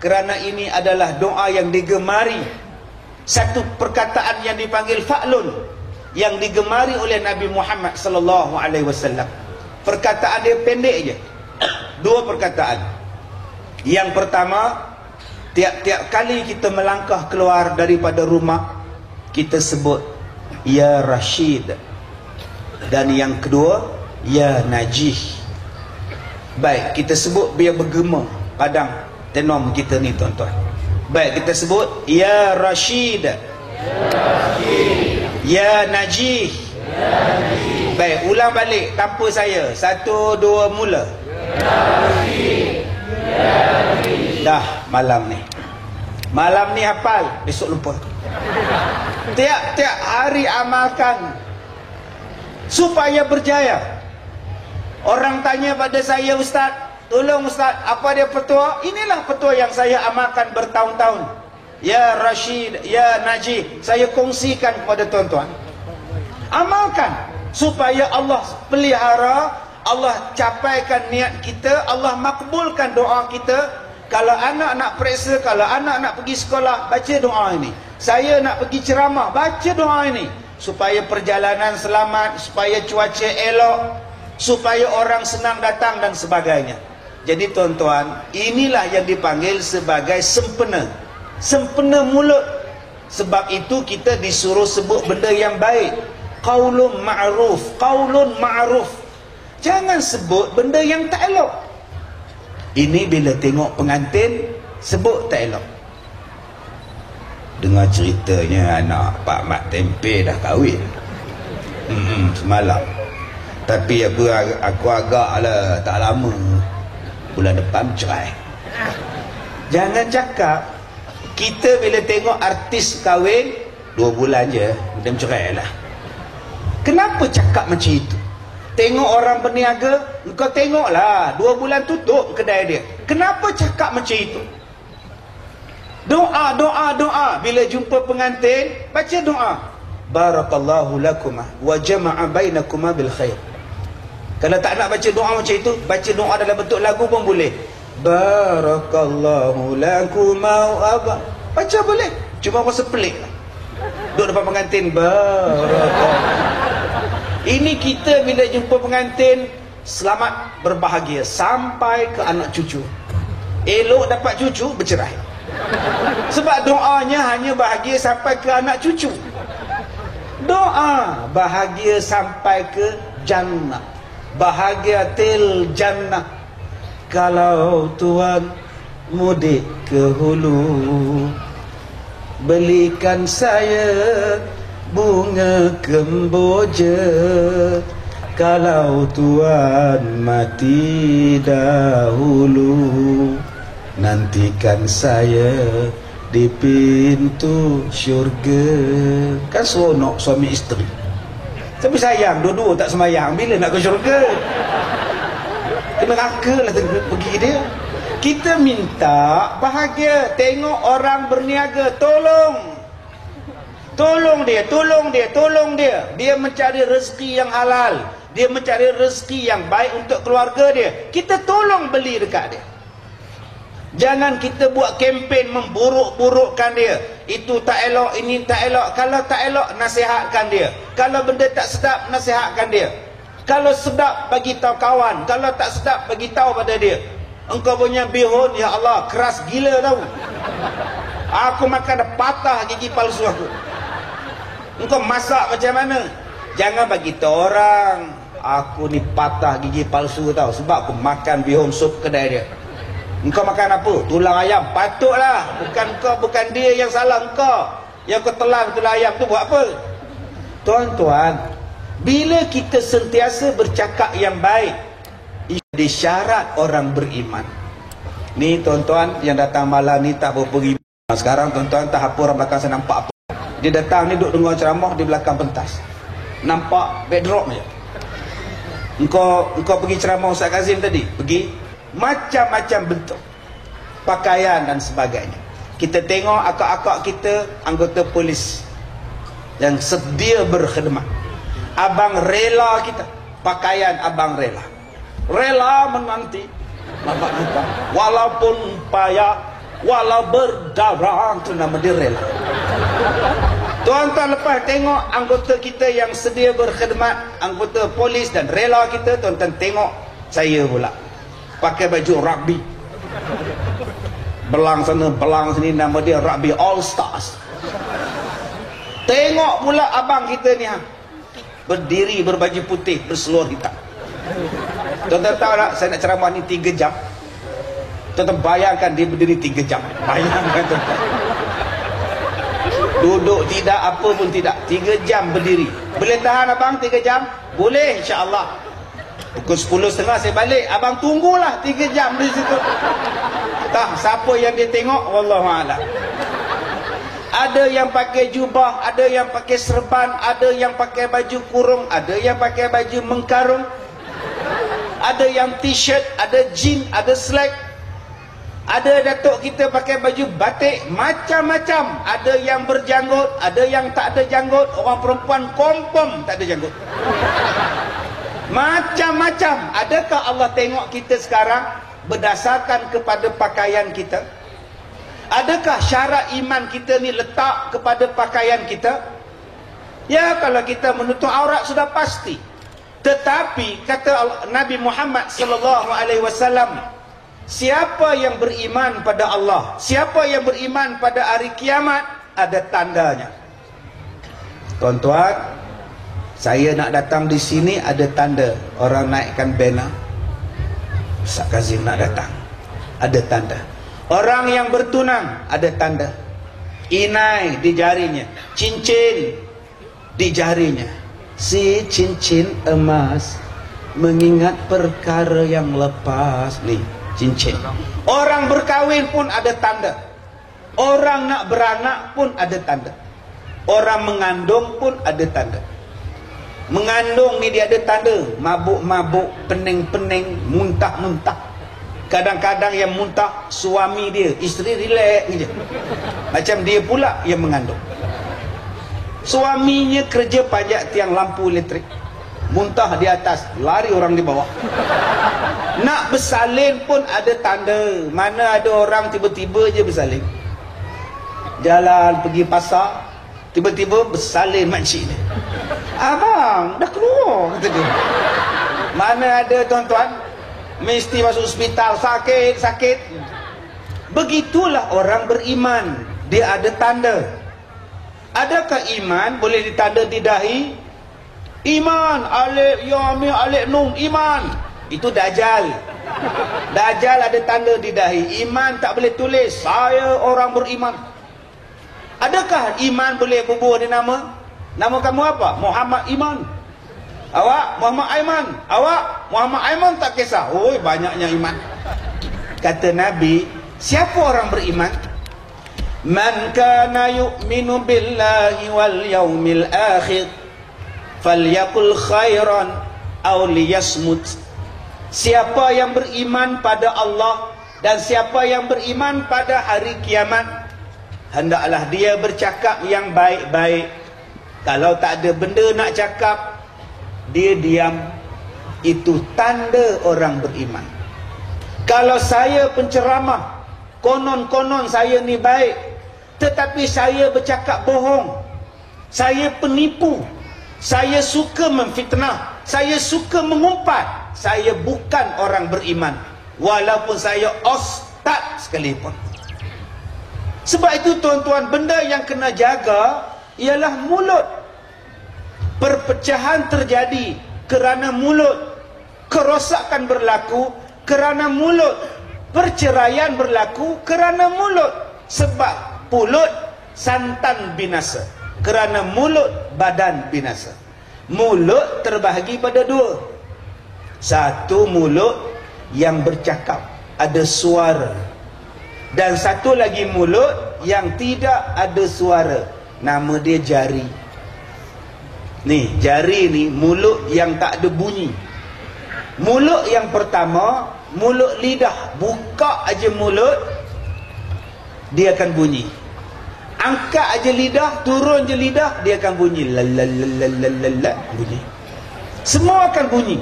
Kerana ini adalah doa yang digemari satu perkataan yang dipanggil fa'lun, yang digemari oleh Nabi Muhammad sallallahu alaihi wasallam. Perkataan dia pendek je. Dua perkataan. Yang pertama, tiap-tiap kali kita melangkah keluar daripada rumah, kita sebut ya Rashid. Dan yang kedua, ya Najih. Baik, kita sebut biar bergema padang tenom kita ni tuan-tuan. Baik, kita sebut ya Rashid, ya Najih. Baik, ulang balik tanpa saya. 1, 2, mula. Dah malam ni hafal, besok lupa. Tiap-tiap hari amalkan supaya berjaya. Orang tanya pada saya, Ustaz, tolong Ustaz, apa dia petua? Inilah petua yang saya amalkan bertahun-tahun. Ya Rashid, ya Najib, saya kongsikan kepada tuan-tuan. Amalkan supaya Allah pelihara, Allah capaikan niat kita, Allah makbulkan doa kita. Kalau anak nak periksa, kalau anak nak pergi sekolah, baca doa ini. Saya nak pergi ceramah, baca doa ini. Supaya perjalanan selamat, supaya cuaca elok, supaya orang senang datang dan sebagainya. Jadi tuan-tuan, inilah yang dipanggil sebagai sempena. Sempena mulut. Sebab itu kita disuruh sebut benda yang baik. Qaulun ma'ruf, qaulun ma'ruf. Jangan sebut benda yang tak elok. Ini bila tengok pengantin, sebut tak elok. Dengar ceritanya anak Pak Mat Tempe dah kahwin semalam. Tapi aku agak lah, tak lama, bulan depan cerai. Jangan cakap. Kita bila tengok artis kahwin 2 bulan je dia cerai lah. Kenapa cakap macam itu? Tengok orang berniaga, kau tengoklah 2 bulan tutup kedai dia. Kenapa cakap macam itu? Doa, doa, doa. Bila jumpa pengantin, baca doa. Barakallahu lakuma wa jama'a bainakuma bil khair. Kalau tak nak baca doa macam itu, baca doa dalam bentuk lagu pun boleh. Barakallahu lakuma wa baca boleh. Cuma rasa pelik. Duduk depan pengantin, barakallahu. Ini kita bila jumpa pengantin, selamat berbahagia sampai ke anak cucu. Elok dapat cucu, bercerai. Sebab doanya hanya bahagia sampai ke anak cucu. Doa bahagia sampai ke jannah. Bahagiatil jannah. Kalau Tuhan mudik ke hulu, belikan saya bunga kemboja. Kalau Tuhan mati dahulu, nantikan saya di pintu syurga. Kan seronok suami isteri. Tapi sayang, dua-dua tak semayang. Bila nak ke syurga? Kena neraka lah pergi dia. Kita minta bahagia. Tengok orang berniaga, tolong. Tolong dia, tolong dia, tolong dia. Dia mencari rezeki yang halal. Dia mencari rezeki yang baik untuk keluarga dia. Kita tolong beli dekat dia. Jangan kita buat kempen memburuk-burukkan dia. Itu tak elok, ini tak elok. Kalau tak elok, nasihatkan dia. Kalau benda tak sedap, nasihatkan dia. Kalau sedap, bagi tahu kawan. Kalau tak sedap, bagi tahu pada dia. Engkau punya bihun, ya Allah, keras gila tahu. Aku makan dah patah gigi palsu aku. Engkau masak macam mana? Jangan bagi tahu orang, aku ni patah gigi palsu tahu. Sebab aku makan bihun sup kedai dia. Engkau makan apa? Tulang ayam. Patutlah. Bukan kau, bukan dia yang salah, engkau. Yang kau telan tulang ayam tu buat apa? Tuan-tuan, bila kita sentiasa bercakap yang baik, itu syarat orang beriman. Ni tuan-tuan yang datang malam ni tak berpergi. Sekarang tuan-tuan tak apa orang belakang saya nampak apa. Dia datang ni duduk dengar ceramah di belakang pentas. Nampak backdrop je. Engkau pergi ceramah Ustaz Kazim tadi, pergi macam-macam bentuk pakaian dan sebagainya. Kita tengok akak-akak kita anggota polis yang sedia berkhidmat. Abang rela kita, pakaian abang rela menanti nampak walaupun payah walau berdarah, tu nama dia rela. Tuan-tuan lepas tengok anggota kita yang sedia berkhidmat, anggota polis dan rela kita, tuan-tuan tengok saya pula pakai baju rugby, belang sana belang sini, nama dia Rugby All Stars. Tengok pula abang kita ni berdiri berbaju putih berseluar hitam. Tuan-tuan tahu tak, saya nak ceramah ni 3 jam. Tuan-tuan bayangkan dia berdiri 3 jam. Bayangkan tuan-tuan. Duduk tidak, apa pun tidak. 3 jam berdiri. Boleh tahan abang 3 jam? Boleh, insya-Allah. Pukul 10.30 saya balik. Abang tunggulah 3 jam di situ. Tak, siapa yang dia tengok, wallahualam. Ada yang pakai jubah, ada yang pakai serban, ada yang pakai baju kurung, ada yang pakai baju mengkarung, ada yang t-shirt, ada jean, ada slack. Ada datuk kita pakai baju batik, macam-macam. Ada yang berjanggut, ada yang tak ada janggut. Orang perempuan kompom tak ada janggut. Macam-macam. Adakah Allah tengok kita sekarang berdasarkan kepada pakaian kita? Adakah syarat iman kita ni letak kepada pakaian kita? Ya, kalau kita menutup aurat sudah pasti. Tetapi kata Nabi Muhammad sallallahu alaihi wasallam, siapa yang beriman pada Allah, siapa yang beriman pada hari kiamat, ada tandanya. Tuan-tuan, saya nak datang di sini ada tanda. Orang naikkan banner, Ustaz Kazim nak datang, ada tanda. Orang yang bertunang, ada tanda. Inai di jarinya, cincin di jarinya. Si cincin emas mengingat perkara yang lepas. Nih, cincin. Orang berkahwin pun ada tanda. Orang nak beranak pun ada tanda. Orang mengandung pun ada tanda. Mengandung ni dia ada tanda. Mabuk-mabuk, pening-pening, muntah-muntah. Kadang-kadang yang muntah suami dia, isteri relax je. Macam dia pula yang mengandung. Suaminya kerja pajak tiang lampu elektrik, muntah di atas, lari orang di bawah. Nak bersalin pun ada tanda. Mana ada orang tiba-tiba je bersalin, jalan pergi pasar, tiba-tiba bersalin makcik ni. Abang dah keluar, kata dia. Mana ada tuan-tuan, mesti masuk hospital, sakit. Begitulah orang beriman, dia ada tanda. Adakah iman boleh ditanda di dahi? Iman, alif, ya, mi, alif, nun, iman. Itu Dajjal. Dajjal ada tanda di dahi. Iman tak boleh tulis, saya orang beriman. Adakah iman boleh bubuh di nama? Nama kamu apa? Muhammad Iman. Awak Muhammad Aiman. Awak Muhammad Aiman, tak kisah. Oi, banyaknya iman. Kata Nabi, siapa orang beriman? Man kana yu'minu billahi wal yaumil akhir falyakul khairan aw liyasmut. Siapa yang beriman pada Allah dan siapa yang beriman pada hari kiamat, hendaklah dia bercakap yang baik-baik. Kalau tak ada benda nak cakap, dia diam. Itu tanda orang beriman. Kalau saya penceramah, konon-konon saya ni baik, tetapi saya bercakap bohong, saya penipu, saya suka memfitnah, saya suka mengumpat, saya bukan orang beriman, walaupun saya ustaz sekalipun. Sebab itu tuan-tuan, benda yang kena jaga ialah mulut. Perpecahan terjadi kerana mulut, kerosakan berlaku kerana mulut, perceraian berlaku kerana mulut. Sebab mulut santan binasa, kerana mulut badan binasa. Mulut terbahagi pada dua. Satu, mulut yang bercakap, ada suara. Dan satu lagi mulut yang tidak ada suara, nama dia jari. Ni, jari ni mulut yang tak ada bunyi. Mulut yang pertama, mulut lidah. Buka aja mulut, dia akan bunyi. Angkat aja lidah, turun je lidah, dia akan bunyi. Lalalalalalala, bunyi. Semua akan bunyi.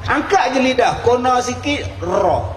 Angkat aja lidah, kona sikit, roh.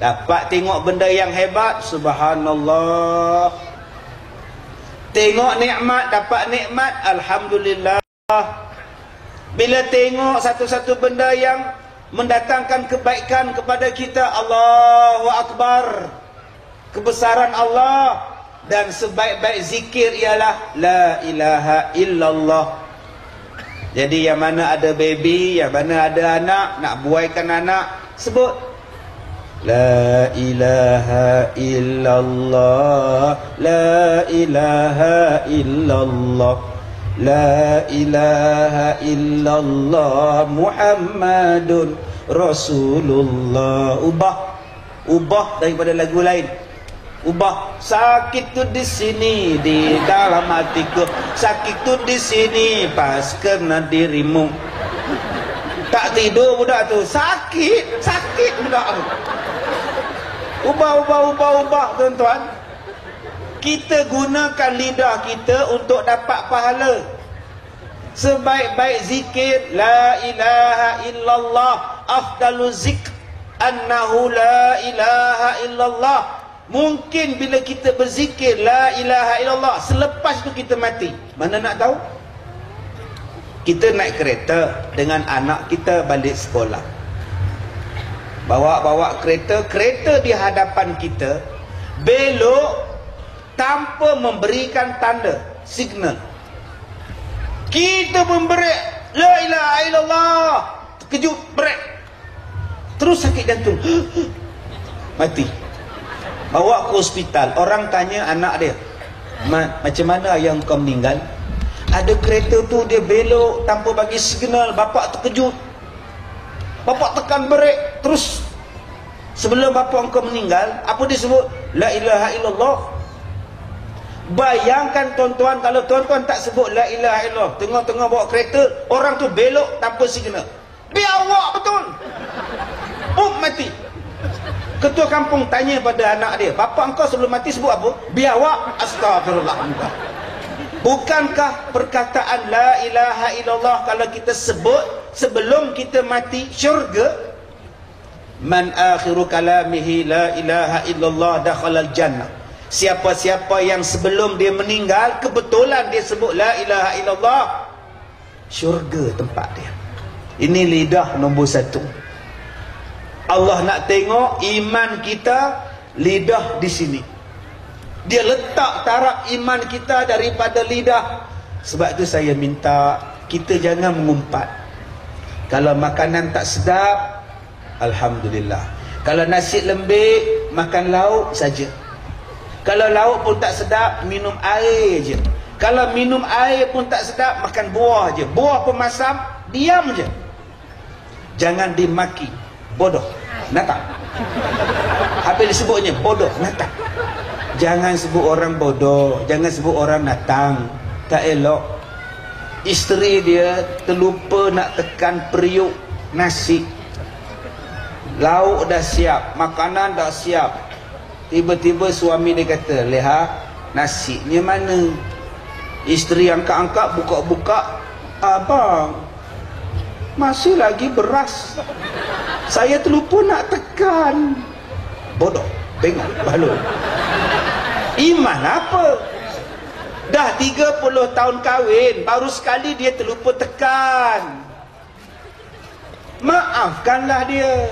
Dapat tengok benda yang hebat, subhanallah. Tengok nikmat, dapat nikmat, alhamdulillah. Bila tengok satu-satu benda yang mendatangkan kebaikan kepada kita, Allahu Akbar. Kebesaran Allah. Dan sebaik-baik zikir ialah la ilaha illallah. Jadi yang mana ada baby, yang mana ada anak, nak buaikan anak, sebut la ilaha illallah, la ilaha illallah, la ilaha illallah, Muhammadun Rasulullah. Ubah daripada lagu lain. Ubah, sakit tu di sini di dalam hatiku, sakit tu di sini pas kena dirimu. Tak tidur budak tu, sakit budak tu. Ubah tuan-tuan. Kita gunakan lidah kita untuk dapat pahala. Sebaik-baik zikir la ilaha illallah, afdalu zikr annahu la ilaha illallah. Mungkin bila kita berzikir la ilaha illallah, selepas tu kita mati. Mana nak tahu? Kita naik kereta dengan anak kita balik sekolah. Bawa kereta di hadapan kita belok tanpa memberikan tanda, signal. Kita membrek, la ilaha illallah, terkejut, brek. Terus sakit jantung. Mati. Bawa ke hospital. Orang tanya anak dia, macam mana ayah kau meninggal? Ada kereta tu dia belok tanpa bagi signal. Bapak terkejut. Bapak tekan brek. Terus sebelum bapak kau meninggal, apa dia sebut? La ilaha illallah. Bayangkan tuan-tuan, kalau tuan-tuan tak sebut la ilaha illallah, tengah-tengah bawa kereta, orang tu belok tanpa signal, biawak betul. Mati. Ketua kampung tanya pada anak dia, bapa engkau sebelum mati sebut apa? Biawak. Astagfirullah. Bukankah perkataan la ilaha illallah kalau kita sebut sebelum kita mati syurga? Man akhiru kalamihi la ilaha illallah dakhalal jannah. Siapa-siapa yang sebelum dia meninggal kebetulan dia sebut la ilaha illallah, syurga tempat dia. Ini lidah nombor 1. Allah nak tengok iman kita, lidah di sini. Dia letak taraf iman kita daripada lidah. Sebab itu saya minta kita jangan mengumpat. Kalau makanan tak sedap, alhamdulillah. Kalau nasi lembik, makan lauk saja. Kalau lauk pun tak sedap, minum air je. Kalau minum air pun tak sedap, makan buah je. Buah pun masam, diam je. Jangan dimaki. Bodoh, natang. Habis disebutnya bodoh, natang. Jangan sebut orang bodoh, jangan sebut orang natang. Tak elok. Isteri dia terlupa nak tekan periuk nasi. Lauk dah siap, makanan dah siap. Tiba-tiba suami dia kata, "Leha, nasinya mana?" Isteri angkat-angkat, buka-buka, "Abang, masih lagi beras. Saya terlupa nak tekan." Bodoh, bengok, balon. Iman apa? Dah 30 tahun kahwin, baru sekali dia terlupa tekan. Maafkanlah dia.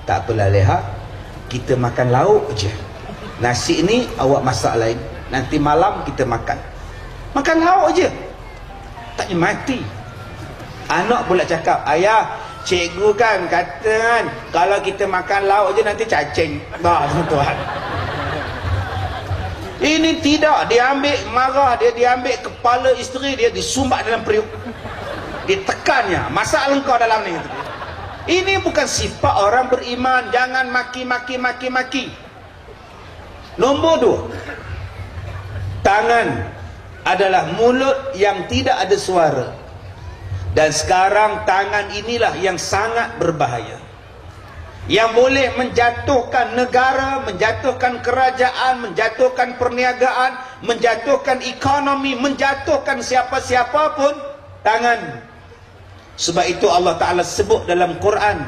Tak apalah Leha, kita makan lauk je. Nasi ni awak masak lain, nanti malam kita makan. Makan lauk je. Tak mati. Anak pula cakap, "Ayah, cikgu kan kata kan, kalau kita makan lauk je nanti cacing." Tuan-tuan, ini tidak. Dia ambil marah dia, dia ambil kepala isteri dia, disumbat dalam periuk, ditekannya, masak lengkau dalam ni. Ini bukan sifat orang beriman. Jangan maki-maki. Nombor 2, tangan adalah mulut yang tidak ada suara. Dan sekarang tangan inilah yang sangat berbahaya, yang boleh menjatuhkan negara, menjatuhkan kerajaan, menjatuhkan perniagaan, menjatuhkan ekonomi, menjatuhkan siapa-siapa pun. Tangan. Sebab itu Allah Ta'ala sebut dalam Quran,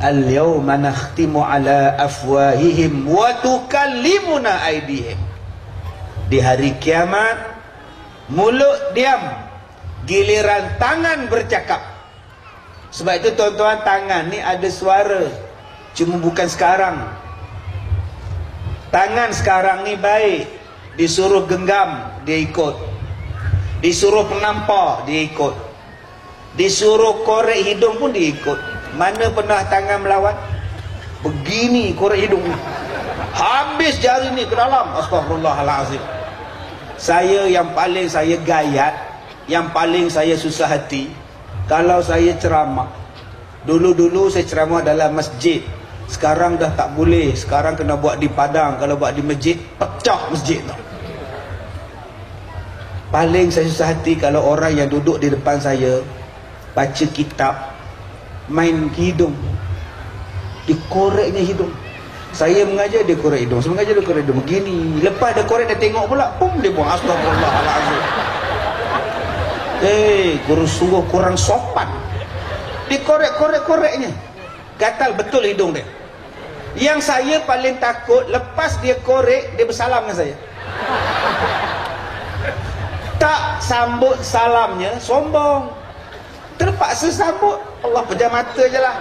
al-yawma nakhtimu ala afwahihim wa tukallimuna aydihim. Di hari kiamat mulut diam, giliran tangan bercakap. Sebab itu tuan-tuan, tangan ni ada suara, cuma bukan sekarang. Tangan sekarang ni baik, disuruh genggam dia ikut, disuruh penampak dia ikut, disuruh korek hidung pun dia ikut. Mana pernah tangan melawan? Begini korek hidung, habis jari ni ke dalam. Astaghfirullahalazim. Saya yang paling saya gayat, yang paling saya susah hati, kalau saya ceramah. Dulu-dulu saya ceramah dalam masjid, sekarang dah tak boleh. Sekarang kena buat di padang. Kalau buat di masjid, pecah masjid tu. Paling saya susah hati kalau orang yang duduk di depan saya baca kitab, main hidung, dikoreknya hidung. Saya mengajar, dia korek hidung. Saya mengajar, dia korek hidung. Begini. Lepas dia korek, dia tengok pula, pum, dia buang. Astagfirullahaladzim. Guru sungguh kurang sopan. Dikorek-korek-koreknya, gatal betul hidung dia. Yang saya paling takut, lepas dia korek, dia bersalam dengan saya. Tak sambut salamnya, sombong. Terpaksa sambut, Allah pejam mata je lah.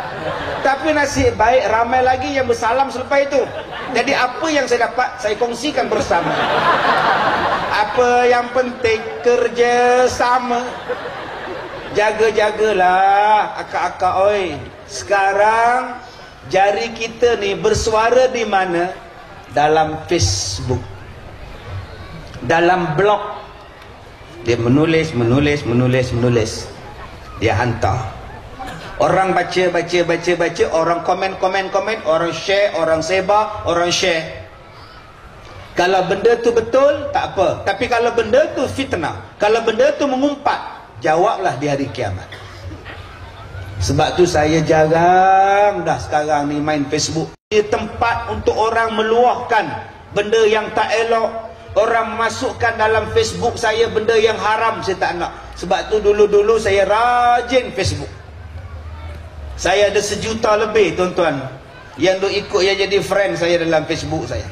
Tapi nasib baik ramai lagi yang bersalam selepas itu. Jadi apa yang saya dapat, saya kongsikan bersama. Apa yang penting, kerja sama. Jaga-jagalah akak-akak oi. Sekarang jari kita ni bersuara di mana? Dalam Facebook, dalam blog. Dia menulis. Dia hantar. Orang baca, orang komen, orang share, orang sebar, orang share. Kalau benda tu betul, tak apa. Tapi kalau benda tu fitnah, kalau benda tu mengumpat, jawablah di hari kiamat. Sebab tu saya jarang dah sekarang ni main Facebook. Dia tempat untuk orang meluahkan benda yang tak elok. Orang masukkan dalam Facebook saya benda yang haram, saya tak nak. Sebab tu dulu-dulu saya rajin Facebook. Saya ada 1 juta lebih tuan-tuan yang duk ikut, yang jadi friend saya dalam Facebook saya.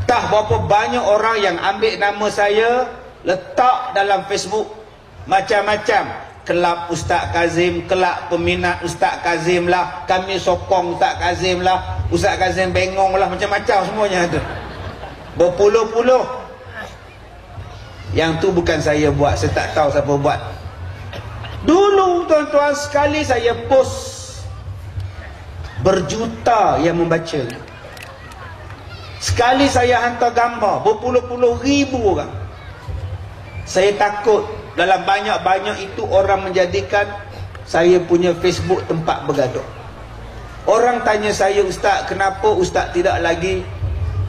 Tah berapa banyak orang yang ambil nama saya, letak dalam Facebook macam-macam. Kelab Ustaz Kazim, kelab peminat Ustaz Kazim lah, kami sokong Ustaz Kazim lah, Ustaz Kazim bengong lah, macam-macam semuanya ada. Berpuluh-puluh. Yang tu bukan saya buat, saya tak tahu siapa buat. Dulu tuan-tuan, sekali saya post, berjuta yang membaca. Sekali saya hantar gambar, berpuluh-puluh ribu orang. Saya takut dalam banyak-banyak itu orang menjadikan saya punya Facebook tempat bergaduh. Orang tanya saya, Ustaz, kenapa Ustaz tidak lagi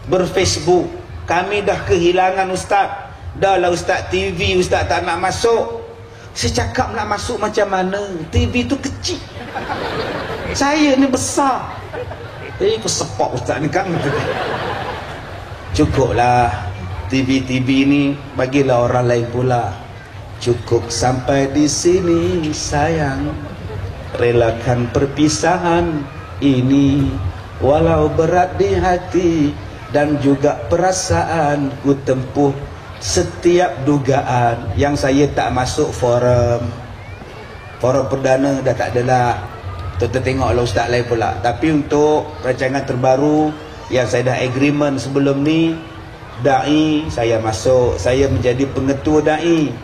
berFacebook? Kami dah kehilangan Ustaz. Dah lah Ustaz, TV Ustaz tak nak masuk. Saya cakap nak masuk macam mana? TV tu kecil, saya ni besar. Aku sepak Ustaz ni kan. Cukuplah TV ni, bagilah orang lain pula. Cukup sampai di sini sayang. Relakan perpisahan ini, walau berat di hati dan juga perasaan, ku tempuh setiap dugaan. Yang saya tak masuk forum perdana dah tak adalah. Tuan-tuan tengoklah Ustaz lain pula. Tapi untuk rancangan terbaru yang saya dah agreement sebelum ni, da'i saya masuk. Saya menjadi pengetua da'i,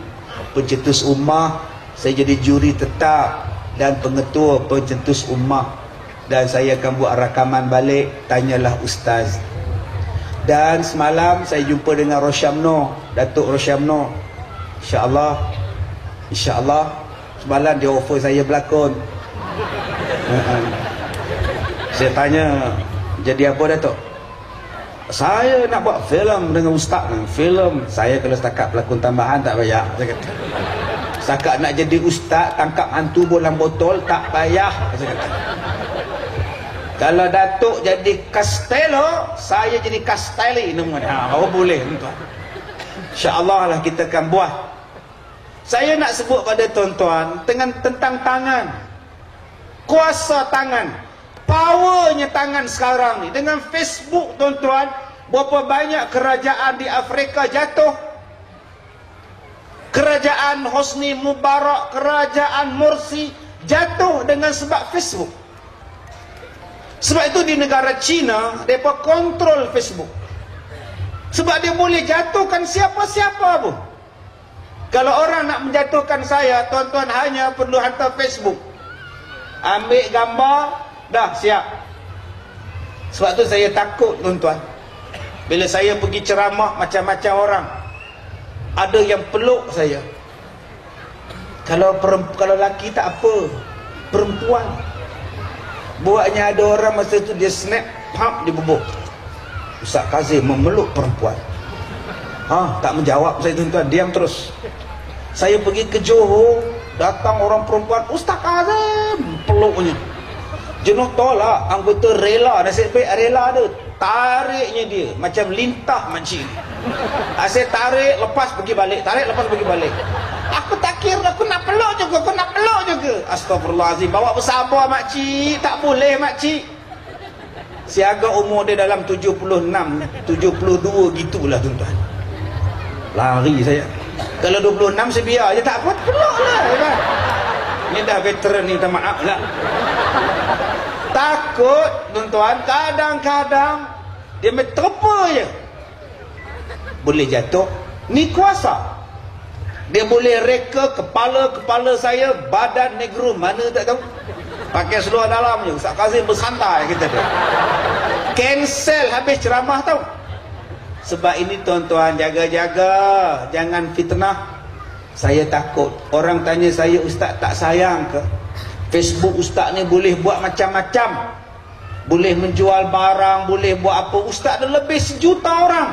pencetus ummah. Saya jadi juri tetap dan pengetua pencetus ummah. Dan saya akan buat rakaman balik, tanyalah Ustaz. Dan semalam saya jumpa dengan Rosyamno, Datuk Rosyamno. InsyaAllah semalam dia offer saya berlakon. Saya tanya, jadi apa Datuk? Saya nak buat filem dengan Ustaz. Filem? Saya kalau setakat pelakon tambahan tak payah, saya kata. Setakat nak jadi Ustaz tangkap hantu bolang botol tak payah, saya kata. Kalau Datuk jadi Castello, saya jadi Castelli namanya. Baru boleh tuan. InsyaAllah lah kita akan buat. Saya nak sebut pada tuan-tuan tentang tangan. Kuasa tangan. Powernya tangan sekarang ni dengan Facebook, tuan-tuan. Berapa banyak kerajaan di Afrika jatuh. Kerajaan Hosni Mubarak, kerajaan Morsi jatuh dengan sebab Facebook. Sebab itu di negara China mereka kontrol Facebook. Sebab dia boleh jatuhkan siapa-siapa pun. Kalau orang nak menjatuhkan saya, tuan-tuan hanya perlu hantar Facebook, ambil gambar, dah siap. Sebab tu saya takut, tuan-tuan. Bila saya pergi ceramah, macam-macam orang ada yang peluk saya. Kalau lelaki tak apa, perempuan. Buatnya ada orang masa tu dia snap, pump, dia bubuk. Ustaz Kazim memeluk perempuan. Tak menjawab saya, tuan-tuan, diam terus. Saya pergi ke Johor, datang orang perempuan, Ustaz Kazim, peluknya. Jenuh tolak, anggota rela, nasib baik rela ada. Tariknya dia macam lintah makcik. Saya tarik, lepas pergi balik, tarik, lepas pergi balik. Aku tak kira, aku nak peluk juga, aku nak peluk juga. Astagfirullahaladzim, bawa bersabar makcik. Tak boleh makcik. Siaga umur dia dalam 76, 72 gitulah, tuan-tuan. Lari saya. Kalau 26 saya biar je, tak apa, peluk lah, kan? Ni dah veteran ni, minta maaf lah. Takut, tuan-tuan. Kadang-kadang dia terpa je, boleh jatuh. Ni kuasa. Dia boleh reka kepala saya, badan negro mana tak tahu. Pakai seluar dalam je. Ustaz Kazim bersantai, kita dia. Cancel habis ceramah tau. Sebab ini, tuan-tuan, jaga-jaga, jangan fitnah. Saya takut orang tanya saya, Ustaz tak sayang ke? Facebook Ustaz ni boleh buat macam-macam, boleh menjual barang, boleh buat apa. Ustaz ada lebih 1 juta orang.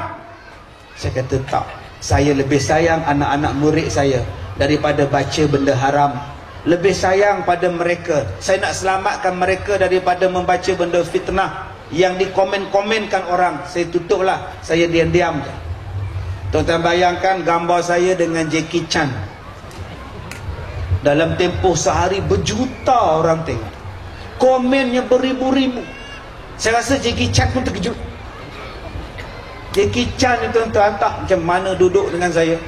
Saya kata tak, saya lebih sayang anak-anak murid saya daripada baca benda haram. Lebih sayang pada mereka. Saya nak selamatkan mereka daripada membaca benda fitnah yang dikomen-komenkan orang. Saya tutuplah, saya diam-diam. Tuan-tuan bayangkan gambar saya dengan Jackie Chan. Dalam tempoh sehari berjuta orang tengok. Komennya beribu-ribu. Saya rasa Jackie Chan pun terkejut. Jackie Chan ni, tuan-tuan, tak macam mana duduk dengan saya.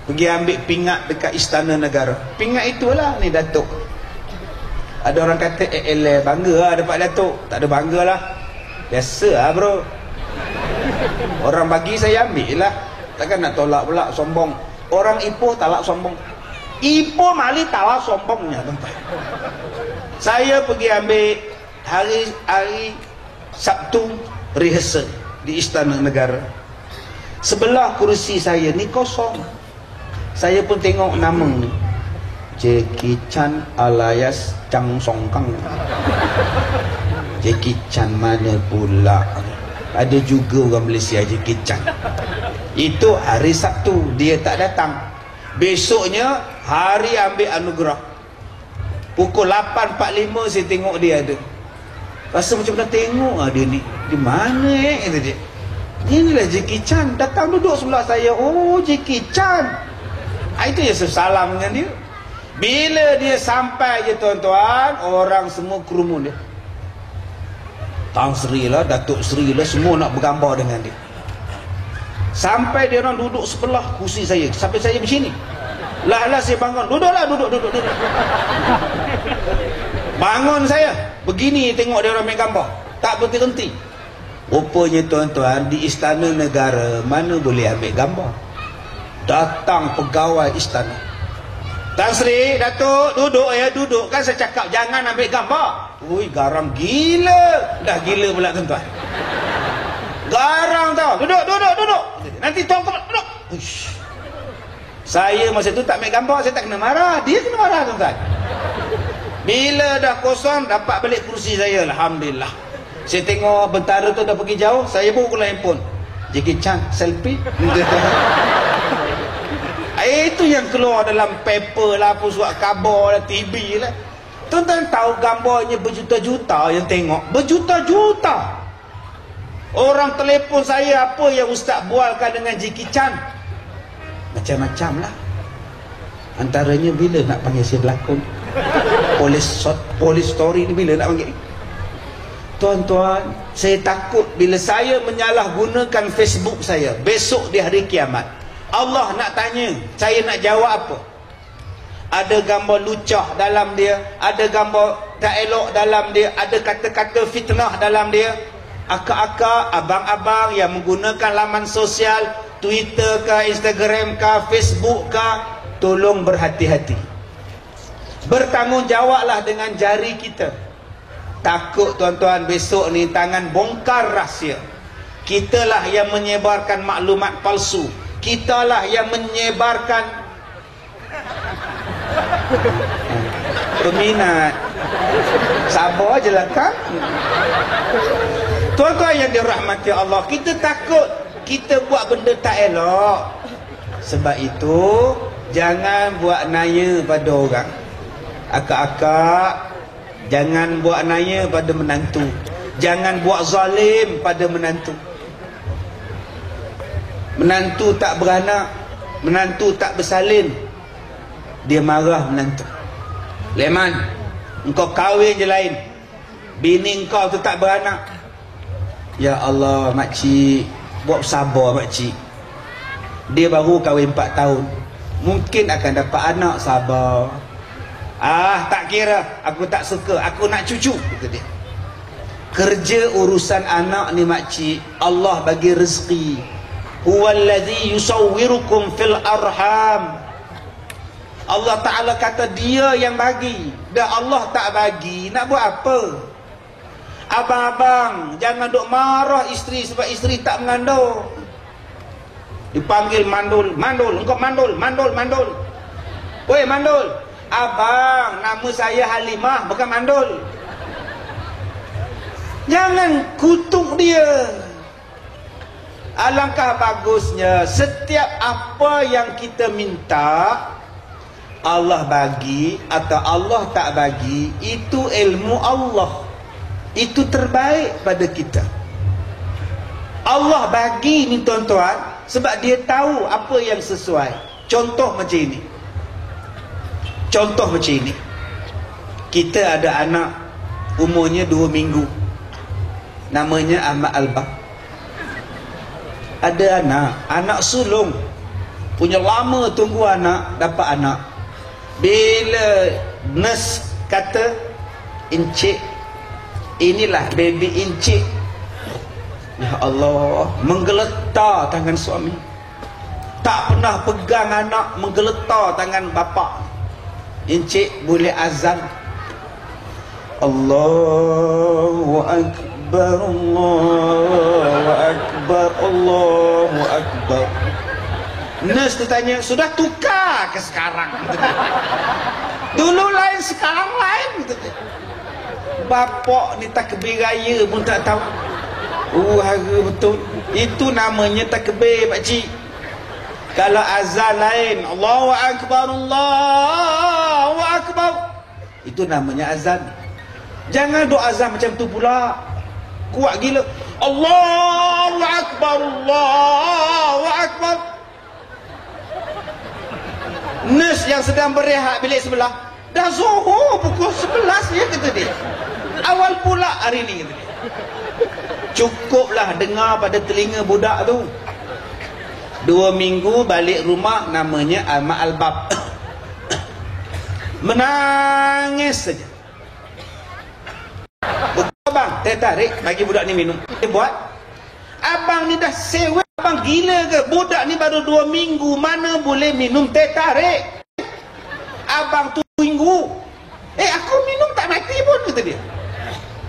Pergi ambil pingat dekat Istana Negara. Pingat itulah ni Datuk. Ada orang kata bangga lah dapat Datuk. Tak ada bangga lah, biasa lah bro. Orang bagi saya ambil lah. Takkan nak tolak pula, sombong. Orang Ipoh talak sombong. Ipoh mali talak sombongnya, tuan-tuan. Saya pergi ambil hari Sabtu rehearsal di Istana Negara. Sebelah kursi saya ni kosong. Saya pun tengok nama ni, Jackie Chan alias Chang Song Kang. Jackie Chan mana pula? Ada juga orang Malaysia Jackie Chan. Itu hari Sabtu, dia tak datang. Besoknya hari ambil anugerah, pukul 8.45 saya tengok dia ada. Rasa macam nak tengok dia ni. Di mana kata dia. Inilah Jackie Chan, datang duduk sebelah saya. Oh, Jackie Chan. Itu ya, salam dengan dia. Bila dia sampai je, tuan-tuan, orang semua kerumun dia. Tang Sri lah, Datuk Sri lah, semua nak bergambar dengan dia. Sampai dia orang duduk sebelah kursi saya, sampai saya macam ni. Lah saya bangun. Duduklah, duduk. Bangun saya, begini tengok dia orang main gambar, tak berhenti. Rupanya, tuan-tuan, di Istana Negara mana boleh ambil gambar. Datang pegawai istana. Tan Sri, Datuk, duduk ya, duduk. Kan saya cakap jangan ambil gambar. Ui, garang gila. Dah gila pula, tuan-tuan. Garang tau. Duduk. Nanti tuan duduk. Uish. Saya masa tu tak ambil gambar, saya tak kena marah. Dia kena marah, tuan-tuan. Bila dah kosong, dapat balik kursi saya, alhamdulillah. Saya tengok bentara tu dah pergi jauh, saya pun buka handphone. Jackie Chan selfie. Itu yang keluar dalam paper lah, apa surat khabar lah, TV lah. Tuan-tuan tahu gambarnya berjuta-juta yang tengok. Berjuta-juta. Orang telefon saya, apa yang Ustaz bualkan dengan Jackie Chan? Macam-macam lah. Antaranya bila nak panggil saya berlakon. Police story ni bila nak panggil. Tuan-tuan, saya takut bila saya menyalahgunakan Facebook saya besok di hari kiamat, Allah nak tanya, saya nak jawab apa? Ada gambar lucah dalam dia, ada gambar tak elok dalam dia, ada kata-kata fitnah dalam dia. Akak-akak, abang-abang yang menggunakan laman sosial, Twitter ke, Instagram ke, Facebook ke, tolong berhati-hati. Bertanggungjawablah dengan jari kita. Takut tuan-tuan besok ni tangan bongkar rahsia. Kitalah yang menyebarkan maklumat palsu. Kitalah yang menyebarkan peminat. Sabar je lah kan. Tuan-tuan yang dirahmati Allah, kita takut kita buat benda tak elok. Sebab itu jangan buat naya pada orang. Akak-akak, jangan buat naya pada menantu. Jangan buat zalim pada menantu. Menantu tak beranak, menantu tak bersalin, dia marah menantu. Leman, engkau kahwin je lain, bini engkau tu tak beranak. Ya Allah makcik, buat sabar makcik. Dia baru kahwin 4 tahun, mungkin akan dapat anak, sabar. Tak kira, aku tak suka, aku nak cucu, kata dia. Kerja urusan anak ni makcik, Allah bagi rezeki. Huwallazi yusawwirukum fil arham. Allah Ta'ala kata dia yang bagi, dah Allah tak bagi, nak buat apa? Abang-abang, jangan duk marah isteri sebab isteri tak mengandung. Dipanggil mandul, mandul, engkau mandul, mandul, mandul. Weh mandul, abang, nama saya Halimah, bukan mandul. Jangan kutuk dia. Alangkah bagusnya setiap apa yang kita minta Allah bagi atau Allah tak bagi, itu ilmu Allah, itu terbaik pada kita. Allah bagi ni tuan-tuan sebab dia tahu apa yang sesuai. Contoh macam ini, contoh macam ini, kita ada anak umurnya 2 minggu, namanya Ahmad Albab. Ada anak sulung, punya lama tunggu anak, dapat anak. Bila nurse kata, encik, inilah baby encik, ya Allah, menggeletar tangan suami. Tak pernah pegang anak, menggeletar tangan bapa. Encik boleh azan, Allahu Akbar, Allahu Akbar, Allahu Akbar. Nurse tu tanya, sudah tukar ke sekarang? Dulu lain, sekarang lain. Bapak ni takbir raya pun tak tahu. Harga betul. Itu namanya takbir pakcik. Kalau azan lain, Allahu Akbar, Allahu Akbar, itu namanya azan. Jangan doa azan macam tu pula, kuat gila. Allahu Akbar, Allahu Akbar. Nurse yang sedang berehat bilik sebelah, dah zuhur pukul 11 ya, kata dia. Awal pula hari ni, kata dia. Cukuplah dengar pada telinga budak tu. 2 minggu balik rumah, namanya Ahmad Albab. Menangis saja. Abang, teh tarik, bagi budak ni minum. Dia buat. Abang ni dah sewa, abang gila ke? Budak ni baru 2 minggu, mana boleh minum teh tarik? Abang tu minggu. Aku minum tak mati pun, kata dia.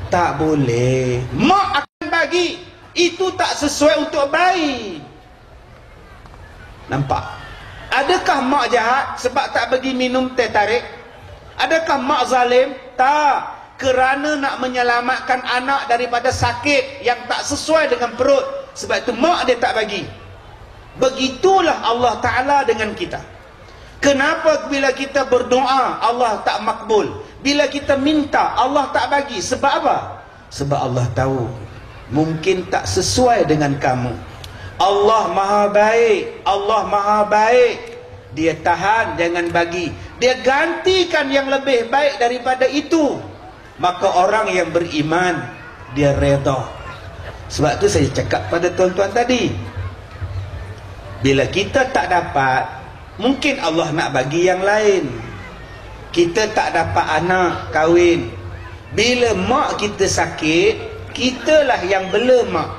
Tak boleh. Mak akan bagi. Itu tak sesuai untuk bayi. Nampak? Adakah mak jahat sebab tak bagi minum teh tarik? Adakah mak zalim? Tak. Kerana nak menyelamatkan anak daripada sakit yang tak sesuai dengan perut, sebab itu mak dia tak bagi. Begitulah Allah Ta'ala dengan kita. Kenapa bila kita berdoa Allah tak makbul? Bila kita minta Allah tak bagi? Sebab apa? Sebab Allah tahu mungkin tak sesuai dengan kamu. Allah Maha Baik, Allah Maha Baik. Dia tahan, jangan bagi. Dia gantikan yang lebih baik daripada itu. Maka orang yang beriman, dia redha. Sebab tu saya cakap pada tuan-tuan tadi, bila kita tak dapat, mungkin Allah nak bagi yang lain. Kita tak dapat anak kahwin, bila mak kita sakit, kitalah yang bela mak.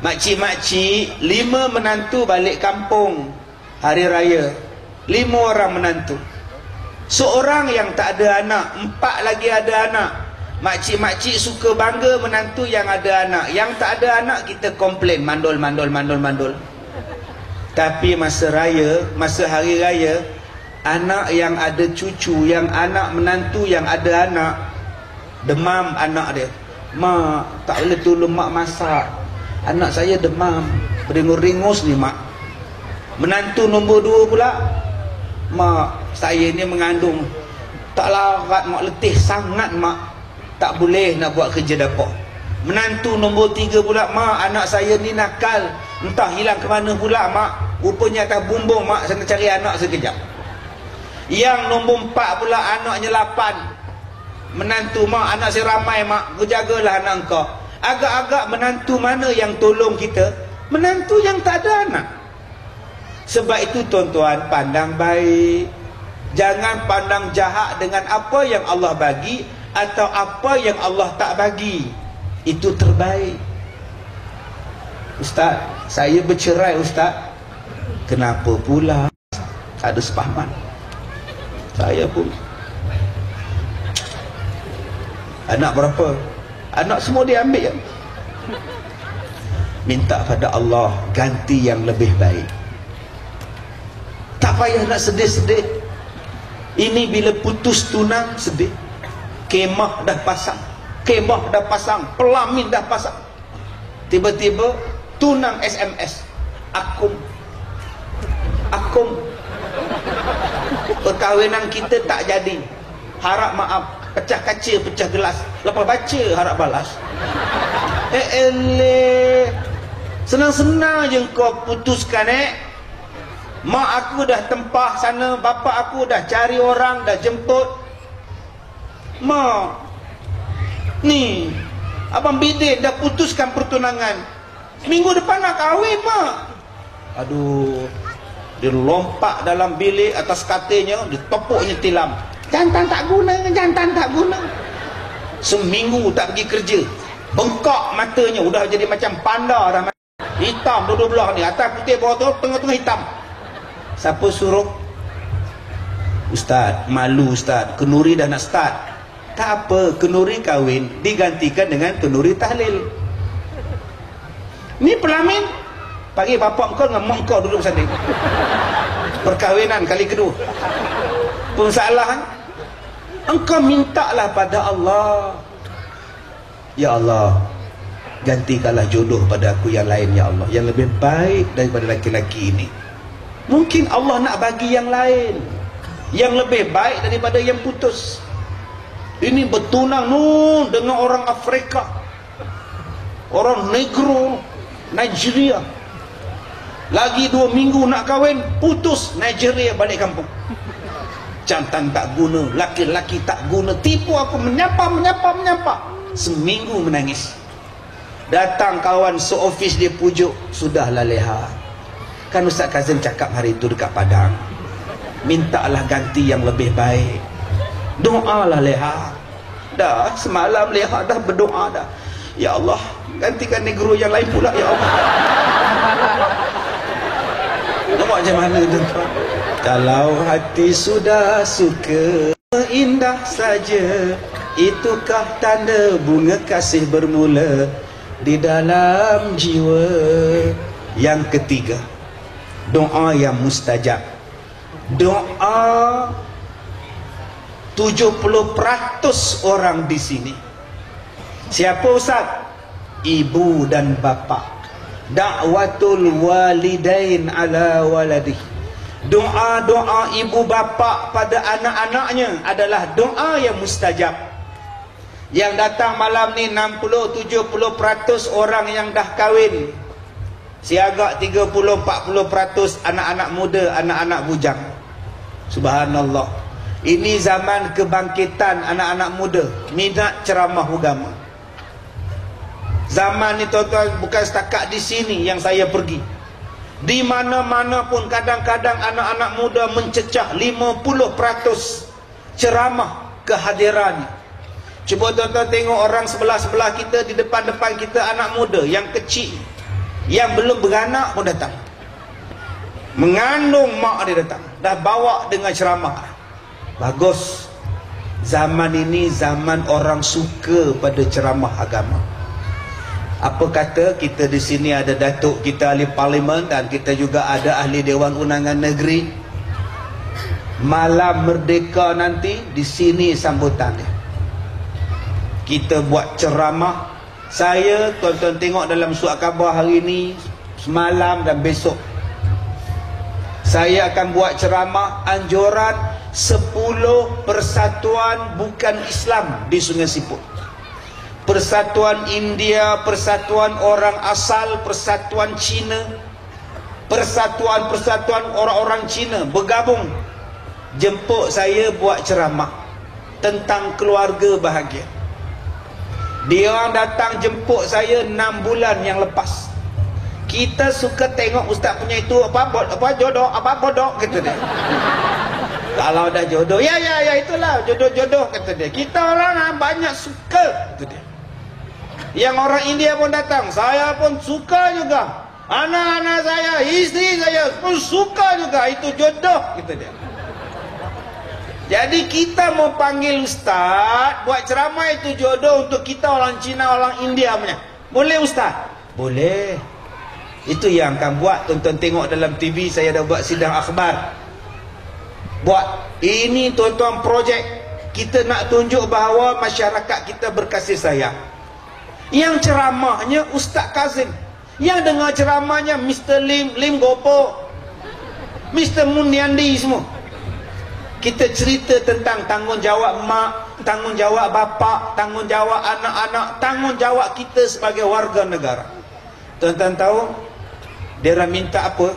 Makcik-makcik 5 menantu balik kampung hari raya, 5 orang menantu, seorang yang tak ada anak, 4 lagi ada anak. Makcik-makcik suka bangga menantu yang ada anak. Yang tak ada anak kita komplain, mandul. Tapi masa raya, masa hari raya, anak yang ada cucu, yang anak menantu yang ada anak, demam anak dia. Mak, tak boleh tolong mak masak, anak saya demam, beringus-ringus ni mak. Menantu nombor 2 pula, mak, saya ni mengandung, tak larat mak, letih sangat mak, tak boleh nak buat kerja dapur. Menantu nombor 3 pula, mak, anak saya ni nakal, entah hilang ke mana pula mak, rupanya atas bumbung mak, saya nak cari anak sekejap. Yang nombor 4 pula, anaknya 8. Menantu, mak, anak saya ramai mak, kau jagalah anak kau. Agak-agak menantu mana yang tolong kita? Menantu yang tak ada anak. Sebab itu tuan-tuan, pandang baik, jangan pandang jahat dengan apa yang Allah bagi atau apa yang Allah tak bagi. Itu terbaik. Ustaz, saya bercerai Ustaz. Kenapa pula? Ada sepahaman. Saya pun. Anak berapa? Anak semua dia ambil. Minta pada Allah ganti yang lebih baik. Tak payah nak sedih-sedih. Ini bila putus tunang sedih. Kemah dah pasang, pelamin dah pasang, tiba-tiba tunang SMS, akum, perkahwinan kita tak jadi, harap maaf, pecah kaca, pecah gelas, lepas baca harap balas. Senang-senang je kau putuskan. Mak aku dah tempah sana, bapa aku dah cari orang, dah jemput. Mak, ni abang Bidin dah putuskan pertunangan, minggu depan nak kahwin mak. Aduh, dia lompat dalam bilik, atas katilnya ditepuknya tilam. Jantan tak guna. Seminggu tak pergi kerja, bengkak matanya, udah jadi macam panda dah, hitam dua-dua belah ni, atas putih bawah tu, tengah-tengah hitam. Siapa suruh? Ustaz, malu Ustaz, kenuri dah nak start. Tak apa, kenuri kahwin digantikan dengan kenuri tahlil. Ni pelamin, pagi bapak kau dengan mak kau duduk sana, perkahwinan kali kedua pun salah. Engkau mintalah pada Allah, ya Allah, gantikanlah jodoh pada aku yang lain ya Allah, yang lebih baik daripada laki-laki ini. Mungkin Allah nak bagi yang lain, yang lebih baik daripada yang putus. Ini bertunang dengan orang Afrika, orang Negro, Nigeria. Lagi 2 minggu nak kahwin, putus, Nigeria balik kampung. Jantan tak guna, laki-laki tak guna, tipu aku, menyapa. Seminggu menangis. Datang kawan seofis dia pujuk, sudahlah leha. Kan Ustaz Kazim cakap hari itu dekat Padang, mintalah ganti yang lebih baik. Doalah leha. Dah semalam leha dah berdoa dah, ya Allah gantikan negro yang lain pula ya Allah. Nampak macam mana tuan-tuan? Kalau hati sudah suka, indah saja, itukah tanda bunga kasih bermula di dalam jiwa. Yang ketiga, doa yang mustajab. Doa 70% orang di sini. Siapa Ustaz? Ibu dan bapa. Da'watul walidain ala waladih. Doa-doa ibu bapa pada anak-anaknya adalah doa yang mustajab. Yang datang malam ni 60-70% orang yang dah kahwin. Siagak 30-40% anak-anak muda, anak-anak bujang. Subhanallah. Ini zaman kebangkitan anak-anak muda, minat ceramah agama. Zaman ni tuan-tuan, bukan setakat di sini yang saya pergi. Di mana-mana pun kadang-kadang anak-anak muda mencecah 50% ceramah kehadiran. Cuba tuan-tuan tengok orang sebelah-sebelah kita, di depan-depan kita anak muda yang kecil, yang belum beranak pun datang. Mengandung mak dia datang, dah bawa dengan ceramah. Bagus. Zaman ini zaman orang suka pada ceramah agama. Apa kata kita di sini ada datuk kita ahli parlimen, dan kita juga ada ahli Dewan Undangan Negeri. Malam merdeka nanti di sini sambutannya. Kita buat ceramah. Saya, tuan-tuan tengok dalam surat khabar hari ini, semalam dan besok, saya akan buat ceramah anjuran 10 persatuan bukan Islam di Sungai Siput. Persatuan India, persatuan orang asal, persatuan Cina, persatuan orang-orang Cina bergabung jemput saya buat ceramah tentang keluarga bahagia. Dia orang datang jemput saya 6 bulan yang lepas. Kita suka tengok ustaz punya itu apa jodoh, apa bodoh kata dia. Kalau dah jodoh, ya itulah jodoh-jodoh kata dia. Kita orang banyak suka kata dia. Yang orang India pun datang, saya pun suka juga. Anak-anak saya, isteri saya pun suka juga. Itu jodoh kata dia. Jadi kita mau panggil ustaz buat ceramah itu jodoh untuk kita orang Cina, orang India punya. Boleh ustaz? Boleh. Itu yang akan buat. Tonton tengok dalam TV, saya dah buat sidang akhbar. Buat ini tuan-tuan projek. Kita nak tunjuk bahawa masyarakat kita berkasih sayang. Yang ceramahnya Ustaz Kazim, yang dengar ceramahnya Mr. Lim Gopo, Mr. Muniandi semua. Kita cerita tentang tanggungjawab mak, tanggungjawab bapa, tanggungjawab anak-anak, tanggungjawab kita sebagai warga negara. Tuan-tuan tahu dia orang minta apa?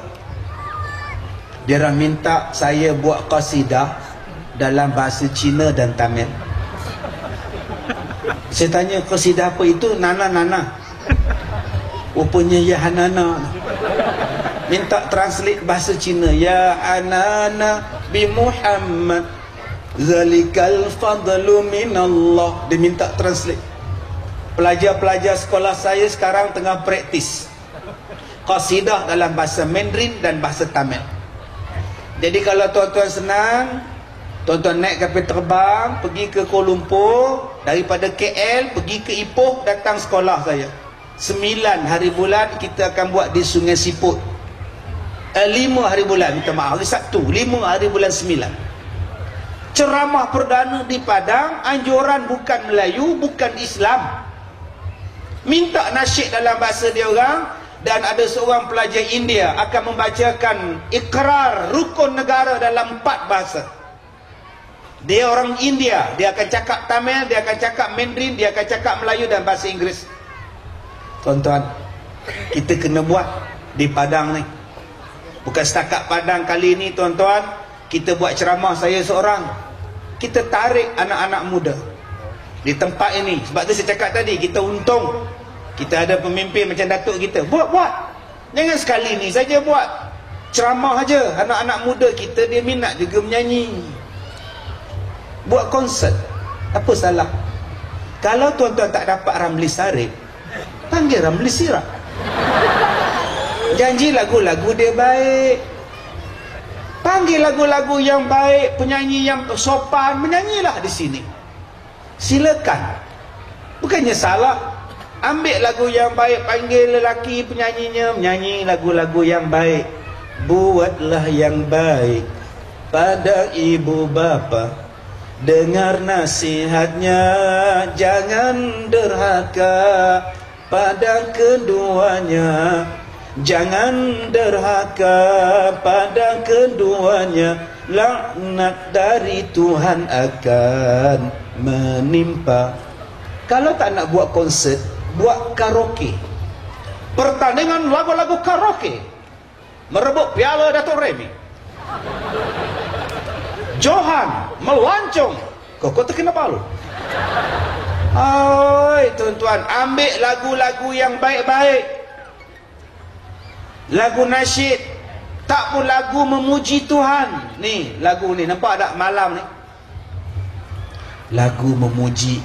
Dia orang minta saya buat qasidah dalam bahasa Cina dan Tamil. Saya tanya, qasidah apa itu? Nana. Rupanya ya Hanana. Minta translate bahasa Cina. Ya Hanana bi Muhammad zalikal fadlu minallah. Dia minta translate. Pelajar-pelajar sekolah saya sekarang tengah praktis qasidah dalam bahasa Mandarin dan bahasa Tamil. Jadi kalau tuan-tuan senang, tuan-tuan naik kapal terbang pergi ke Kuala Lumpur, daripada KL pergi ke Ipoh, datang sekolah saya. 9 hari bulan kita akan buat di Sungai Siput. 5 hari bulan, minta maaf, hari Sabtu 5 hari bulan 9. Ceramah perdana di Padang, anjuran bukan Melayu, bukan Islam. Minta nasyid dalam bahasa dia orang, dan ada seorang pelajar India akan membacakan ikrar rukun negara dalam 4 bahasa. Dia orang India, dia akan cakap Tamil, dia akan cakap Mandarin, dia akan cakap Melayu dan bahasa Inggeris. Tuan-tuan, kita kena buat di Padang ni. Bukan setakat Padang kali ni tuan-tuan, kita buat ceramah saya seorang. Kita tarik anak-anak muda di tempat ini. Sebab tu saya cakap tadi, kita untung kita ada pemimpin macam datuk kita. Buat. Jangan sekali ni saja buat ceramah aja. Anak-anak muda kita dia minat juga menyanyi. Buat konsert. Apa salah? Kalau tuan-tuan tak dapat Ramli Sarip, panggil Ramli Sirap. Janji lagu-lagu dia baik. Panggil lagu-lagu yang baik, penyanyi yang sopan, menyanyilah di sini. Silakan. Bukannya salah. Ambil lagu yang baik, panggil lelaki penyanyinya, menyanyi lagu-lagu yang baik. Buatlah yang baik pada ibu bapa, dengar nasihatnya, jangan derhaka pada keduanya, jangan derhaka pada keduanya, laknat dari Tuhan akan menimpa. Kalau tak nak buat konsert, buat karaoke. Pertandingan lagu-lagu karaoke, merebut piala Datuk Remy. Johan melancong, kok terkena palu. Oi tuan-tuan, ambil lagu-lagu yang baik-baik, lagu nasyid, tak pun lagu memuji Tuhan. Ni lagu ni, nampak tak malam ni? Lagu memuji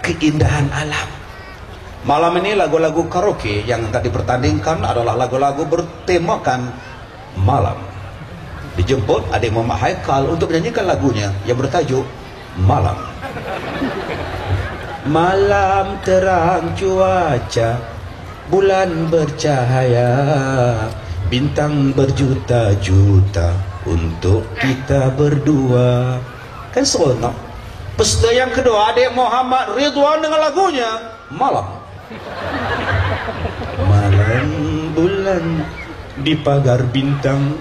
keindahan alam. Malam ini lagu-lagu karaoke yang tadi dipertandingkan adalah lagu-lagu bertemakan malam. Dijemput adik Muhammad Haikal untuk menyanyikan lagunya yang bertajuk Malam. Malam terang cuaca, bulan bercahaya, bintang berjuta-juta untuk kita berdua. Kan seronok. Pesta yang kedua adik Muhammad Ridwan dengan lagunya Malam. Malam bulan di pagar bintang,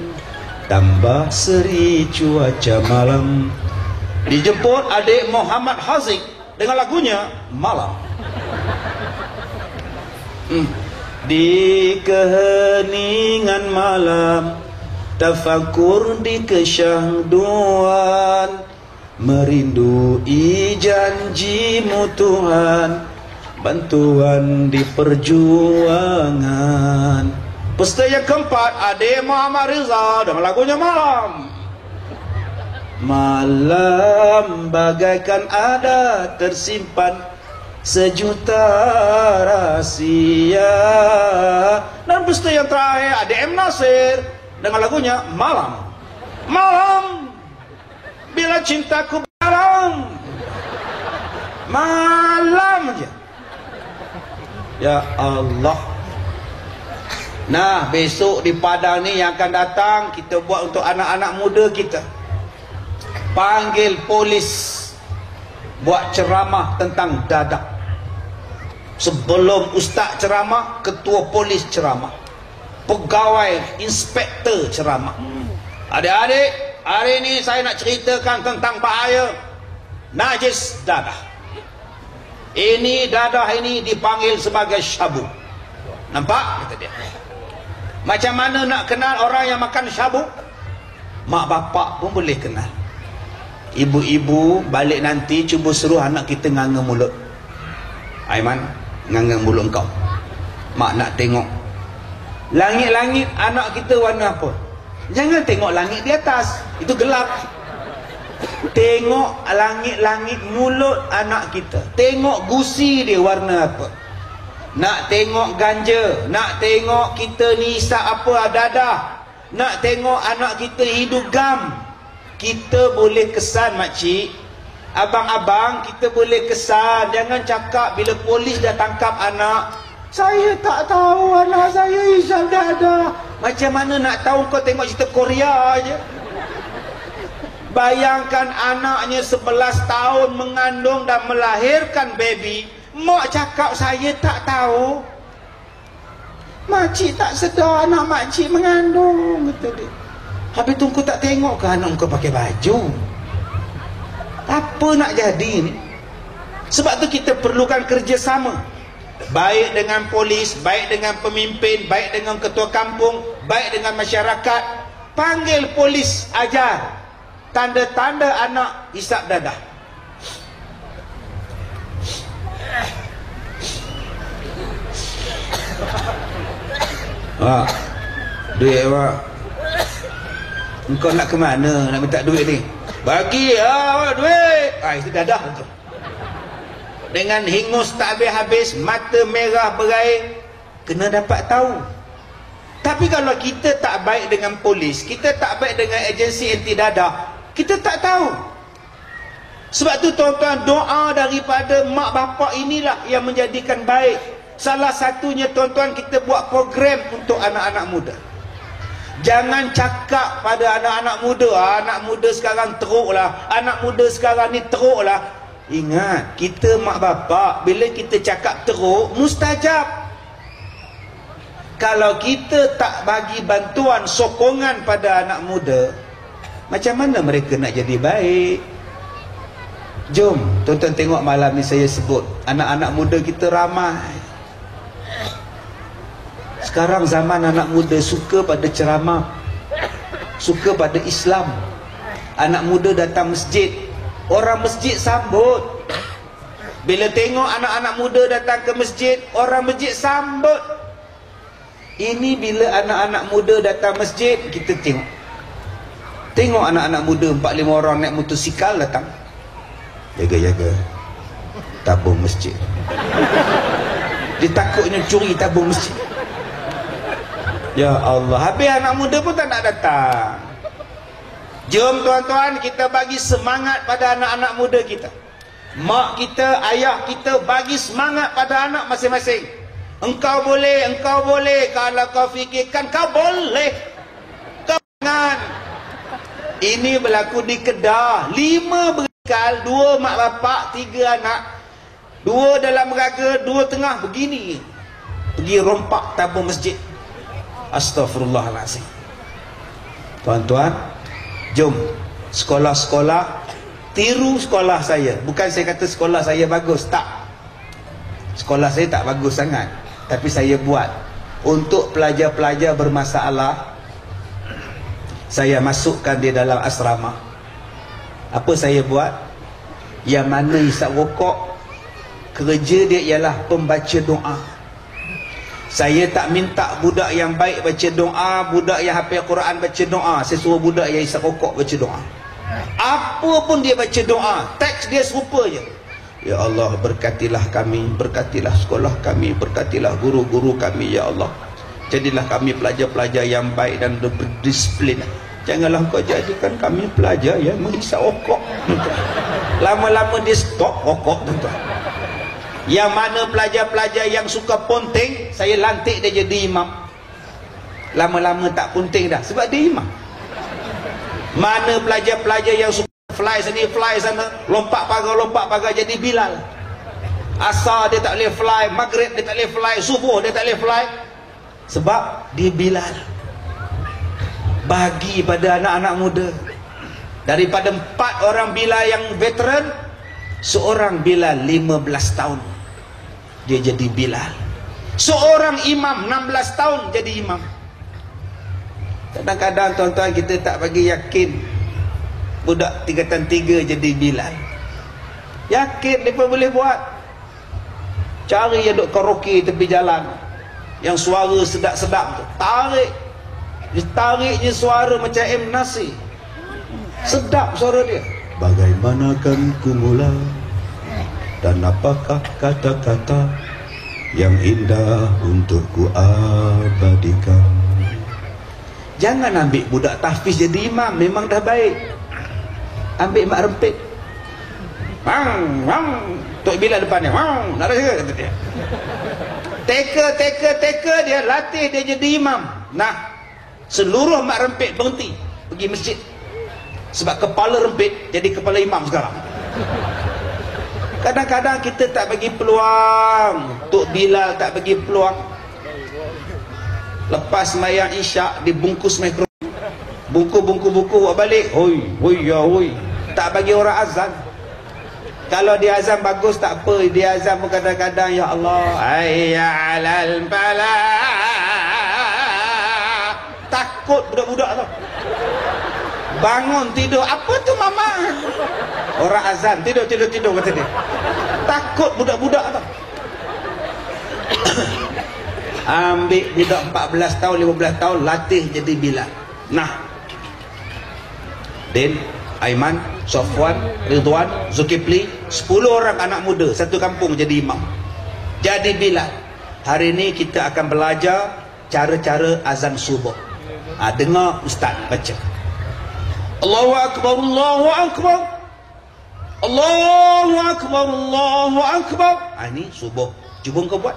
tambah seri cuaca malam. Dijemput adik Muhammad Haziq dengan lagunya Malam. Di keheningan malam, tafakur di kesyahduan, merindui janjimu Tuhan, bantuan di perjuangan. Pesta yang keempat adik Muhammad Rizal dengan lagunya Malam. Malam bagaikan ada tersimpan sejuta rahasia. Dan pesta yang terakhir adik M. Nasir dengan lagunya Malam. Malam bila cintaku malam, malam je. Ya Allah. Nah, besok di Padang ni yang akan datang, kita buat untuk anak-anak muda kita. Panggil polis buat ceramah tentang dadah. Sebelum ustaz ceramah, ketua polis ceramah, pegawai inspektor ceramah. Adik-adik, hari ini saya nak ceritakan tentang bahaya najis dadah. Ini dadah ini dipanggil sebagai syabu. Nampak? Kata dia. Macam mana nak kenal orang yang makan syabu? Mak bapak pun boleh kenal. Ibu-ibu balik nanti cuba suruh anak kita nganga mulut. Aiman, nganga mulut kau. Mak nak tengok langit-langit anak kita warna apa. Jangan tengok langit di atas, itu gelap. Tengok langit-langit mulut anak kita. Tengok gusi dia warna apa. Nak tengok ganja, nak tengok kita ni isap apa dadah, nak tengok anak kita hidup gam. Kita boleh kesan makcik, abang-abang, kita boleh kesan. Jangan cakap bila polis dah tangkap anak, saya tak tahu anak saya isap dadah. Macam mana nak tahu? Kau tengok cerita Korea aje. Bayangkan anaknya 11 tahun mengandung dan melahirkan baby, mak cakap saya tak tahu. Makcik tak sedar anak makcik mengandung, kata dia. Habis tu kau tak tengok ke anak kau pakai baju? Apa nak jadi ni? Sebab tu kita perlukan kerjasama, baik dengan polis, baik dengan pemimpin, baik dengan ketua kampung, baik dengan masyarakat. Panggil polis, ajar tanda-tanda anak hisap dadah. Duit awak. Engkau nak ke mana nak minta duit ni? Bagi duit. Itu dadah tu. Dengan hingus tak habis-habis, mata merah berair, kena dapat tahu. Tapi kalau kita tak baik dengan polis, kita tak baik dengan agensi anti dadah, kita tak tahu. Sebab tu tuan-tuan, doa daripada mak bapak inilah yang menjadikan baik. Salah satunya tuan-tuan, kita buat program untuk anak-anak muda. Jangan cakap pada anak-anak muda, anak muda sekarang teruk lah, anak muda sekarang ni teruk lah. Ingat, kita mak bapak, bila kita cakap teruk, mustajab. Kalau kita tak bagi bantuan, sokongan pada anak muda, macam mana mereka nak jadi baik? Jom, tuan-tuan tengok malam ni saya sebut, anak-anak muda kita ramai. Sekarang zaman anak muda suka pada ceramah, suka pada Islam. Anak muda datang masjid, orang masjid sambut. Bila tengok anak-anak muda datang ke masjid, orang masjid sambut. Ini bila anak-anak muda datang masjid, kita tengok anak-anak muda 4-5 orang naik motosikal datang, jaga-jaga tabung masjid. Dia takutnya curi tabung masjid. Ya Allah, habis anak muda pun tak nak datang. Jom tuan-tuan, kita bagi semangat pada anak-anak muda kita. Mak kita, ayah kita bagi semangat pada anak masing-masing. Engkau boleh. Kalau kau fikirkan, kau boleh. Kau jangan. Ini berlaku di Kedah. 5 berikal, 2 mak bapak, 3 anak. 2 dalam raga, 2 tengah, begini. Pergi rompak tabung masjid. Astaghfirullahalazim. Tuan-tuan, jom sekolah-sekolah tiru sekolah saya. Bukan saya kata sekolah saya bagus, tak. Sekolah saya tak bagus sangat, tapi saya buat untuk pelajar-pelajar bermasalah. Saya masukkan dia dalam asrama. Apa saya buat? Yang mana hisap rokok, kerja dia ialah pembaca doa. Saya tak minta budak yang baik baca doa, budak yang hafal Quran baca doa. Saya suruh budak yang hisap rokok baca doa. Apa pun dia baca doa, teks dia serupa je. Ya Allah, berkatilah kami, berkatilah sekolah kami, berkatilah guru-guru kami, ya Allah. Jadilah kami pelajar-pelajar yang baik dan berdisiplin. Janganlah kau jadikan kami pelajar yang menghisap rokok. Lama-lama dia stop rokok, tuan-tuan. Yang mana pelajar-pelajar yang suka ponting, saya lantik dia jadi imam. Lama-lama tak ponting dah, sebab dia imam. Mana pelajar-pelajar yang suka fly sini, fly sana, lompat pagar jadi Bilal. Asar dia tak boleh fly, maghrib dia tak boleh fly, subuh dia tak boleh fly, sebab dia Bilal. Bagi pada anak-anak muda. Daripada 4 orang Bilal yang veteran, seorang Bilal 15 tahun dia jadi Bilal. Seorang imam 16 tahun jadi imam. Kadang-kadang tuan-tuan kita tak bagi yakin budak tingkatan 3 jadi Bilal. Yakin mereka boleh buat. Cari yang duk karaoke tepi jalan, yang suara sedap-sedap tu, tarik. Dia tariknya suara macam M. Nasir. Sedap suara dia. Bagaimanakah ku mula, dan apakah kata-kata yang indah untuk ku abadikan. Jangan ambil budak tahfiz jadi imam, memang dah baik. Ambil mak rempit. Bang, Tok Bilal depannya. Nak rasa kata dia. Teka dia, latih dia jadi imam. Nah, seluruh mak rempit berhenti pergi masjid. Sebab kepala rempit jadi kepala imam sekarang. Kadang-kadang kita tak bagi peluang. Tok Bilal tak bagi peluang. Lepas sembahyang isyak, dibungkus mikrofon, buku buat balik. Hoi. Tak bagi orang azan. Kalau dia azan bagus tak apa, dia azan pun kadang-kadang ya Allah, hayya 'alal falah. Takut budak-budak tu. Bangun tidur, apa tu mama? Orang azan tidur kata dia. Takut budak-budak tu. Ambil budak 14 tahun 15 tahun, latih jadi Bilal. Nah, Din, Aiman, Safwan, Ridwan, Zulkifli, 10 orang anak muda satu kampung jadi imam, jadi Bilal. Hari ini kita akan belajar cara-cara azan subuh. Dengar ustaz baca Allahu Akbar, Allahu Akbar, Allahu Akbar, Allahu Akbar. Ini subuh. Cuba kau buat.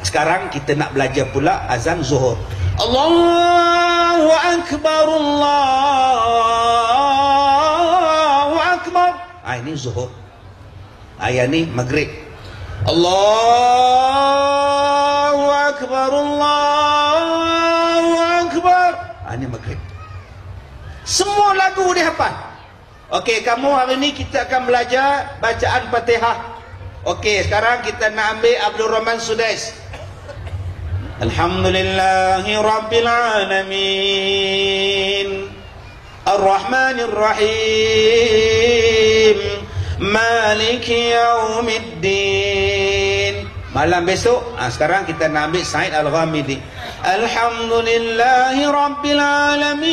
Sekarang kita nak belajar pula azan zuhur. Allahu Akbar, Allahu Akbar. Ini zuhur. Yang ni maghrib. Allahu Akbar, Allahu Akbar. Ini maghrib. Semua lagu dia hafal. Okey, kamu hari ni kita akan belajar bacaan Fatihah. Okey, sekarang kita nak ambil Abdul Rahman Sudais. Alhamdulillahi Rabbil Alamin, Ar-Rahmanir Rahim, Malik Maliki yaumiddin. Malam besok, sekarang kita nak ambil Said Al-Ghamidi. Alhamdulillahi Rabbil Alamin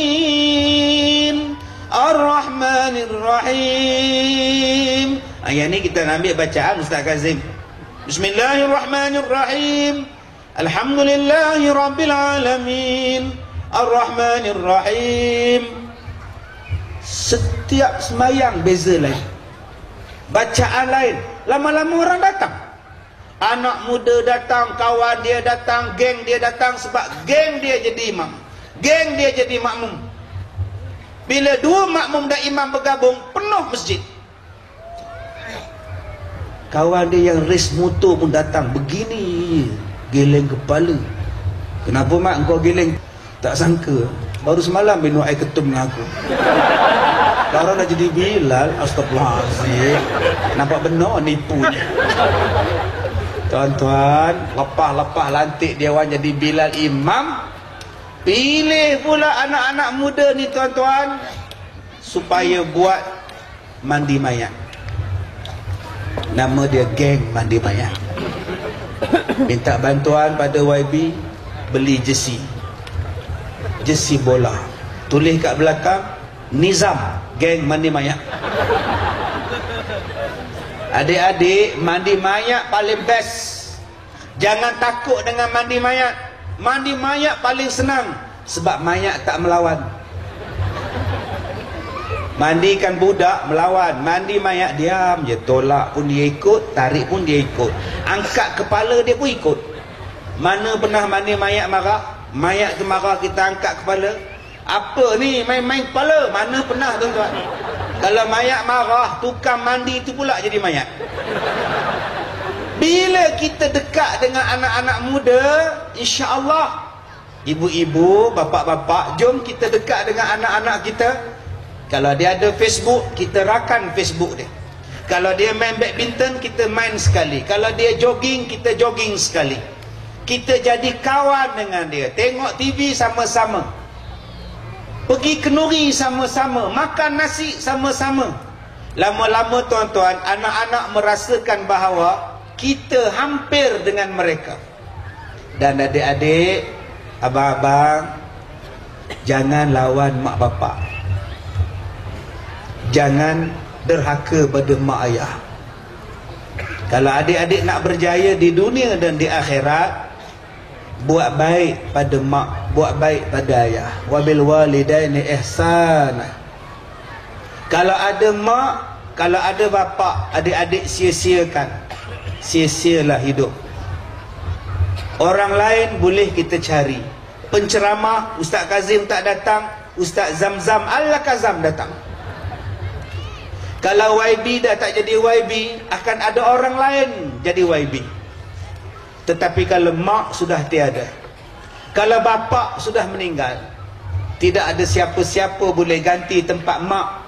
Ar-Rahmanir Rahim. Yang ni kita nak ambil bacaan Ustaz Kazim. Bismillahirrahmanirrahim. Alhamdulillahi Rabbil Alamin Ar-Rahmanir Rahim. Setiap semayang beza lain, bacaan lain. Lama-lama orang datang, anak muda datang, kawan dia datang, geng dia datang. Sebab geng dia jadi imam, geng dia jadi makmum. Bila dua makmum dan imam bergabung, penuh masjid. Kawan dia yang race motor pun datang, begini geleng kepala. Kenapa mak kau geleng? Tak sangka baru semalam minum air ketum dengan aku. Kalau dah jadi Bilal, astagfirullahaladzim. Nampak benar nipunya. Tuan-tuan, lepas-lepas lantik dia orang jadi Bilal imam, pilih pula anak-anak muda ni tuan-tuan, supaya buat mandi mayat. Nama dia geng mandi mayat. Minta bantuan pada YB, beli jersey bola, tulis kat belakang Nizam geng mandi mayat. Adik-adik, mandi mayat paling best. Jangan takut dengan mandi mayat. Mandi mayat paling senang, sebab mayat tak melawan. Mandikan budak melawan, mandi mayat diam je. Tolak pun dia ikut, tarik pun dia ikut, angkat kepala dia pun ikut. Mana pernah mandi mayat marah? Mayat tu marah, kita angkat kepala. Apa ni main-main kepala? Mana pernah tuan-tuan? Kalau mayat marah, tukang mandi tu pula jadi mayat. Bila kita dekat dengan anak-anak muda, insya-Allah, ibu-ibu, bapa-bapa, jom kita dekat dengan anak-anak kita. Kalau dia ada Facebook, kita rakan Facebook dia. Kalau dia main badminton, kita main sekali. Kalau dia jogging, kita jogging sekali. Kita jadi kawan dengan dia. Tengok TV sama-sama, pergi kenuri sama-sama, makan nasi sama-sama. Lama-lama tuan-tuan, anak-anak merasakan bahawa kita hampir dengan mereka. Dan adik-adik, abang-abang, jangan lawan mak bapak. Jangan derhaka pada mak ayah. Kalau adik-adik nak berjaya di dunia dan di akhirat, buat baik pada mak, buat baik pada ayah. Wabil walidaini ihsana. Kalau ada mak, kalau ada bapa, adik-adik sia-siakan. Sia-sialah hidup. Orang lain boleh kita cari. Penceramah, Ustaz Kazim tak datang, Ustaz Zamzam Al-Kazam datang. Kalau YB dah tak jadi YB, akan ada orang lain jadi YB. Tetapi kalau mak sudah tiada, kalau bapa sudah meninggal, tidak ada siapa-siapa boleh ganti tempat mak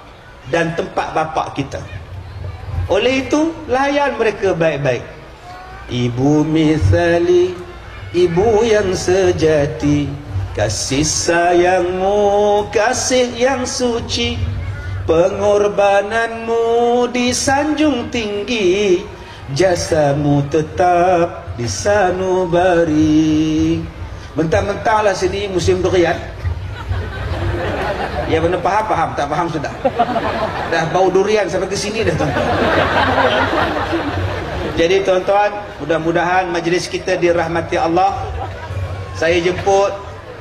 dan tempat bapa kita. Oleh itu, layan mereka baik-baik. Ibu misali, ibu yang sejati, kasih sayangmu, kasih yang suci, pengorbananmu disanjung tinggi, jasamu tetap di sanubari. Mentang-mentanglah sini musim durian. Ya benar, faham, tak faham sudah. Dah bau durian sampai ke sini dah tuan-tuan. Jadi tuan-tuan, mudah-mudahan majlis kita dirahmati Allah. Saya jemput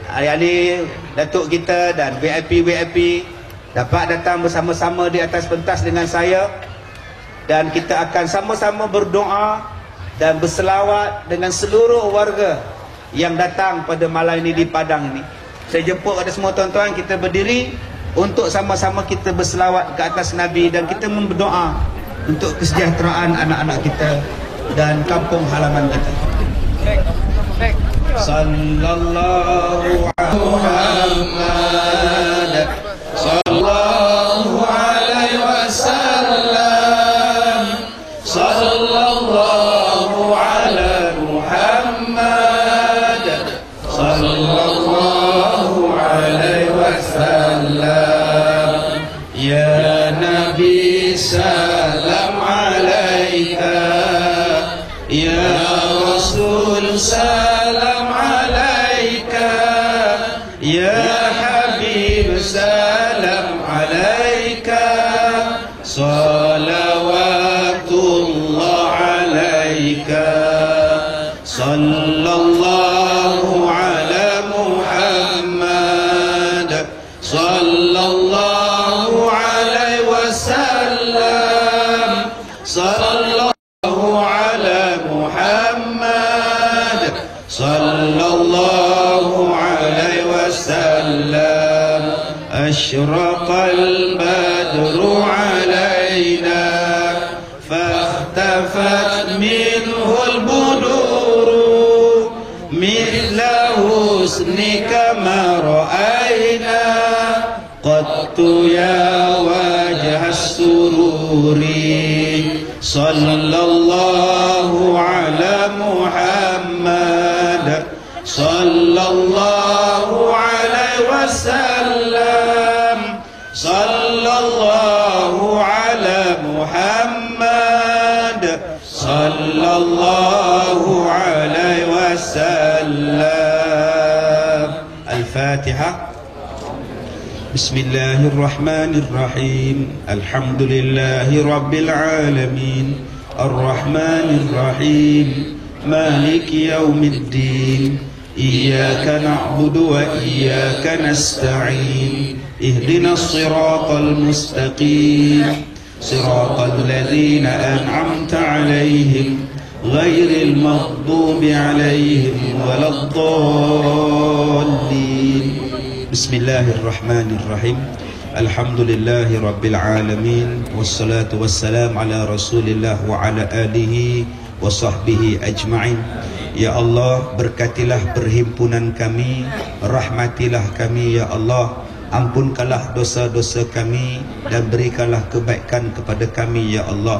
ahli-ahli datuk kita dan VIP dapat datang bersama-sama di atas pentas dengan saya, dan kita akan sama-sama berdoa dan berselawat dengan seluruh warga yang datang pada malam ini di Padang ini. Saya jemput kepada semua tuan-tuan, kita berdiri untuk sama-sama kita berselawat ke atas Nabi, dan kita berdoa untuk kesejahteraan anak-anak kita dan kampung halaman kita. Sallallahu alaihi Muhammad, sallallahu alaihi wasallam, sallallahu ala Muhammad, sallallahu alaihi wasallam. Ya Nabi salam alaihi salam alaika ya habib salam alaika salawatullah alaika sallallahu ala Muhammad sallallahu alaihi wasallam sallallahu ala Muhammad sallallahu alaihi wasallam asyraqal badru alaina fahtafat minhul buduru mithla husnika ma ra'ayna qattu ya wajhas sururi sallallahu ala Muhammad sallallahu alaihi wasallam sallallahu ala Muhammad sallallahu alaihi wasallam. Al-Fatihah. Bismillahirrahmanirrahim. Alhamdulillahi rabbil alamin. Ar-Rahmanirrahim. Maliki yaumiddin. Iyyaka na'budu wa iyyaka nasta'in. Ihdinas siratal mustaqim. Siratal ladzina an'amta 'alaihim ghairil maghdubi 'alaihim waladdallin. Bismillahirrahmanirrahim. Alhamdulillahi rabbil alamin. Wassalatu wassalam ala rasulillah wa ala alihi wa sahbihi ajma'in. Ya Allah, berkatilah perhimpunan kami, rahmatilah kami ya Allah, ampunkanlah dosa-dosa kami dan berikanlah kebaikan kepada kami ya Allah.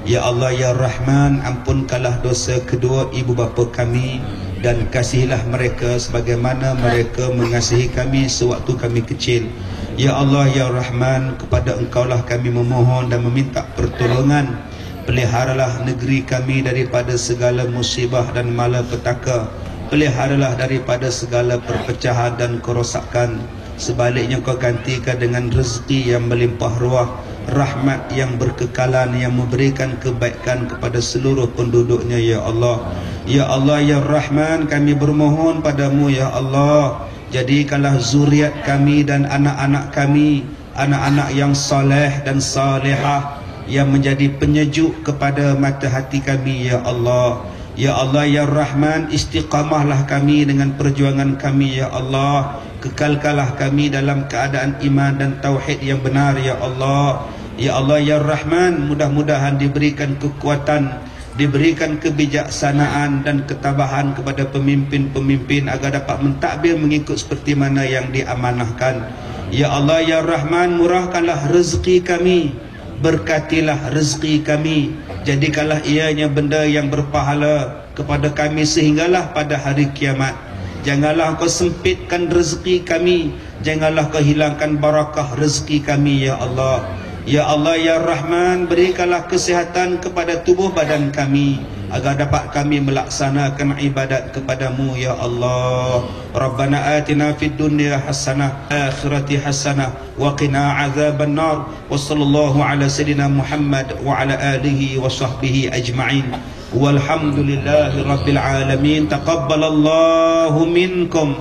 Ya Allah ya Rahman, ampunkanlah dosa kedua ibu bapa kami dan kasihilah mereka sebagaimana mereka mengasihi kami sewaktu kami kecil. Ya Allah ya Rahman, kepada Engkaulah kami memohon dan meminta pertolongan. Peliharalah negeri kami daripada segala musibah dan malapetaka. Peliharalah daripada segala perpecahan dan kerosakan. Sebaliknya Kau gantikan dengan rezeki yang melimpah ruah, rahmat yang berkekalan, yang memberikan kebaikan kepada seluruh penduduknya ya Allah. Ya Allah ya Rahman, kami bermohon padamu ya Allah, jadikanlah zuriat kami dan anak-anak kami anak-anak yang saleh dan salihah, yang menjadi penyejuk kepada mata hati kami ya Allah. Ya Allah ya Rahman, istiqamahlah kami dengan perjuangan kami ya Allah. Kekalkanlah kami dalam keadaan iman dan tauhid yang benar ya Allah. Ya Allah ya Rahman, mudah-mudahan diberikan kekuatan, diberikan kebijaksanaan dan ketabahan kepada pemimpin-pemimpin agar dapat mentadbir mengikut seperti mana yang diamanahkan. Ya Allah ya Rahman, murahkanlah rezeki kami, berkatilah rezeki kami, jadikanlah ianya benda yang berpahala kepada kami sehinggalah pada hari kiamat. Janganlah Kau sempitkan rezeki kami, janganlah Kau hilangkan barakah rezeki kami ya Allah. Ya Allah ya Rahman, berikanlah kesihatan kepada tubuh badan kami agar dapat kami melaksanakan ibadat kepadamu ya Allah. Rabbana atina fid dunya hasanah, akhirati hasanah, wa qina azaban nar. Wa sallallahu ala sayyidina Muhammad wa ala alihi wa sahbihi ajma'in. Walhamdulillahi rabbil alamin. Taqabbalallahu minkum.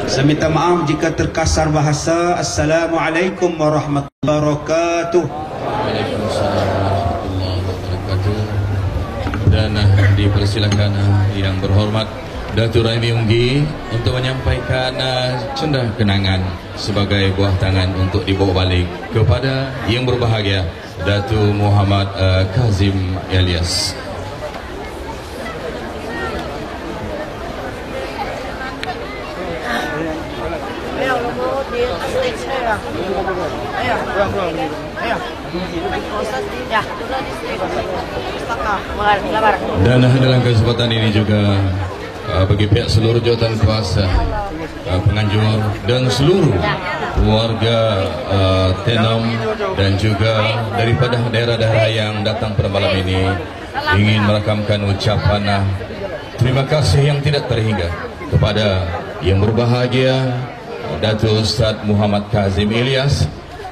Saya minta maaf jika terkasar bahasa. Assalamualaikum warahmatullahi wabarakatuh. Waalaikumsalam warahmatullahi wabarakatuh. Dan dipersilakan yang berhormat Datuk Raimi Unggi untuk menyampaikan cendah kenangan sebagai buah tangan untuk dibawa balik kepada yang berbahagia Datuk Muhammad Kazim Elias. Dan dalam kesempatan ini juga bagi pihak seluruh jawatan kuasa, penganjur dan seluruh warga Tenom dan juga daripada daerah-daerah yang datang pada malam ini, ingin merakamkan ucapan terima kasih yang tidak terhingga kepada yang berbahagia Datuk Ustaz Muhammad Kazim Ilyas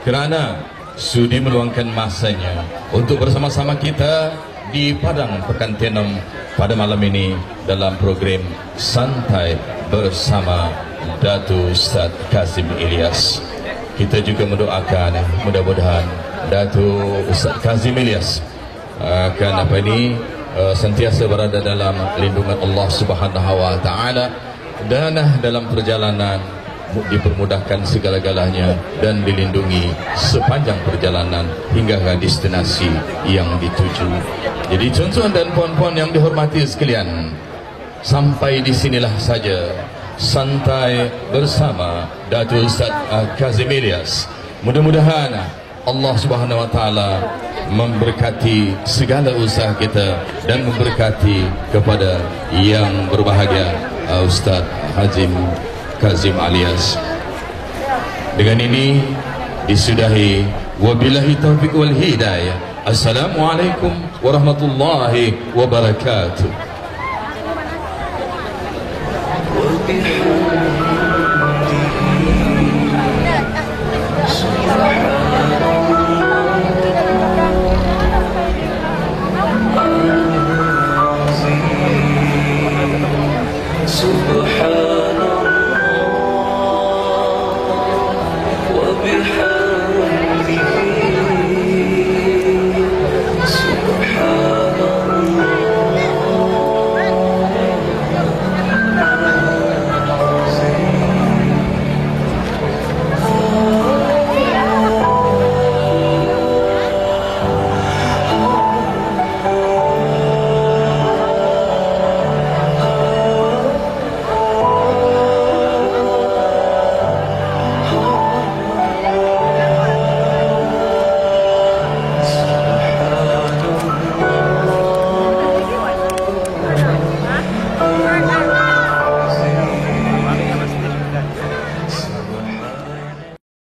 kerana sudi meluangkan masanya untuk bersama-sama kita di Padang Pekan Tenom pada malam ini dalam program Santai Bersama Datuk Ustaz Kazim Ilyas. Kita juga mendoakan mudah-mudahan Datuk Ustaz Kazim Ilyas akan sentiasa berada dalam lindungan Allah Subhanahu wa taala dan dalam perjalanan dipermudahkan segala-galanya dan dilindungi sepanjang perjalanan hingga ke destinasi yang dituju. Jadi tuan-tuan dan puan-puan yang dihormati sekalian, sampai di sinilah saja Santai Bersama Datuk Ustaz Kazim Ilyas. Mudah-mudahan Allah Subhanahu wa taala memberkati segala usaha kita dan memberkati kepada yang berbahagia Ustaz Haji Kazim Ilyas. Dengan ini disudahi, wabillahi taufiq wal hidayah. Assalamualaikum warahmatullahi wabarakatuh.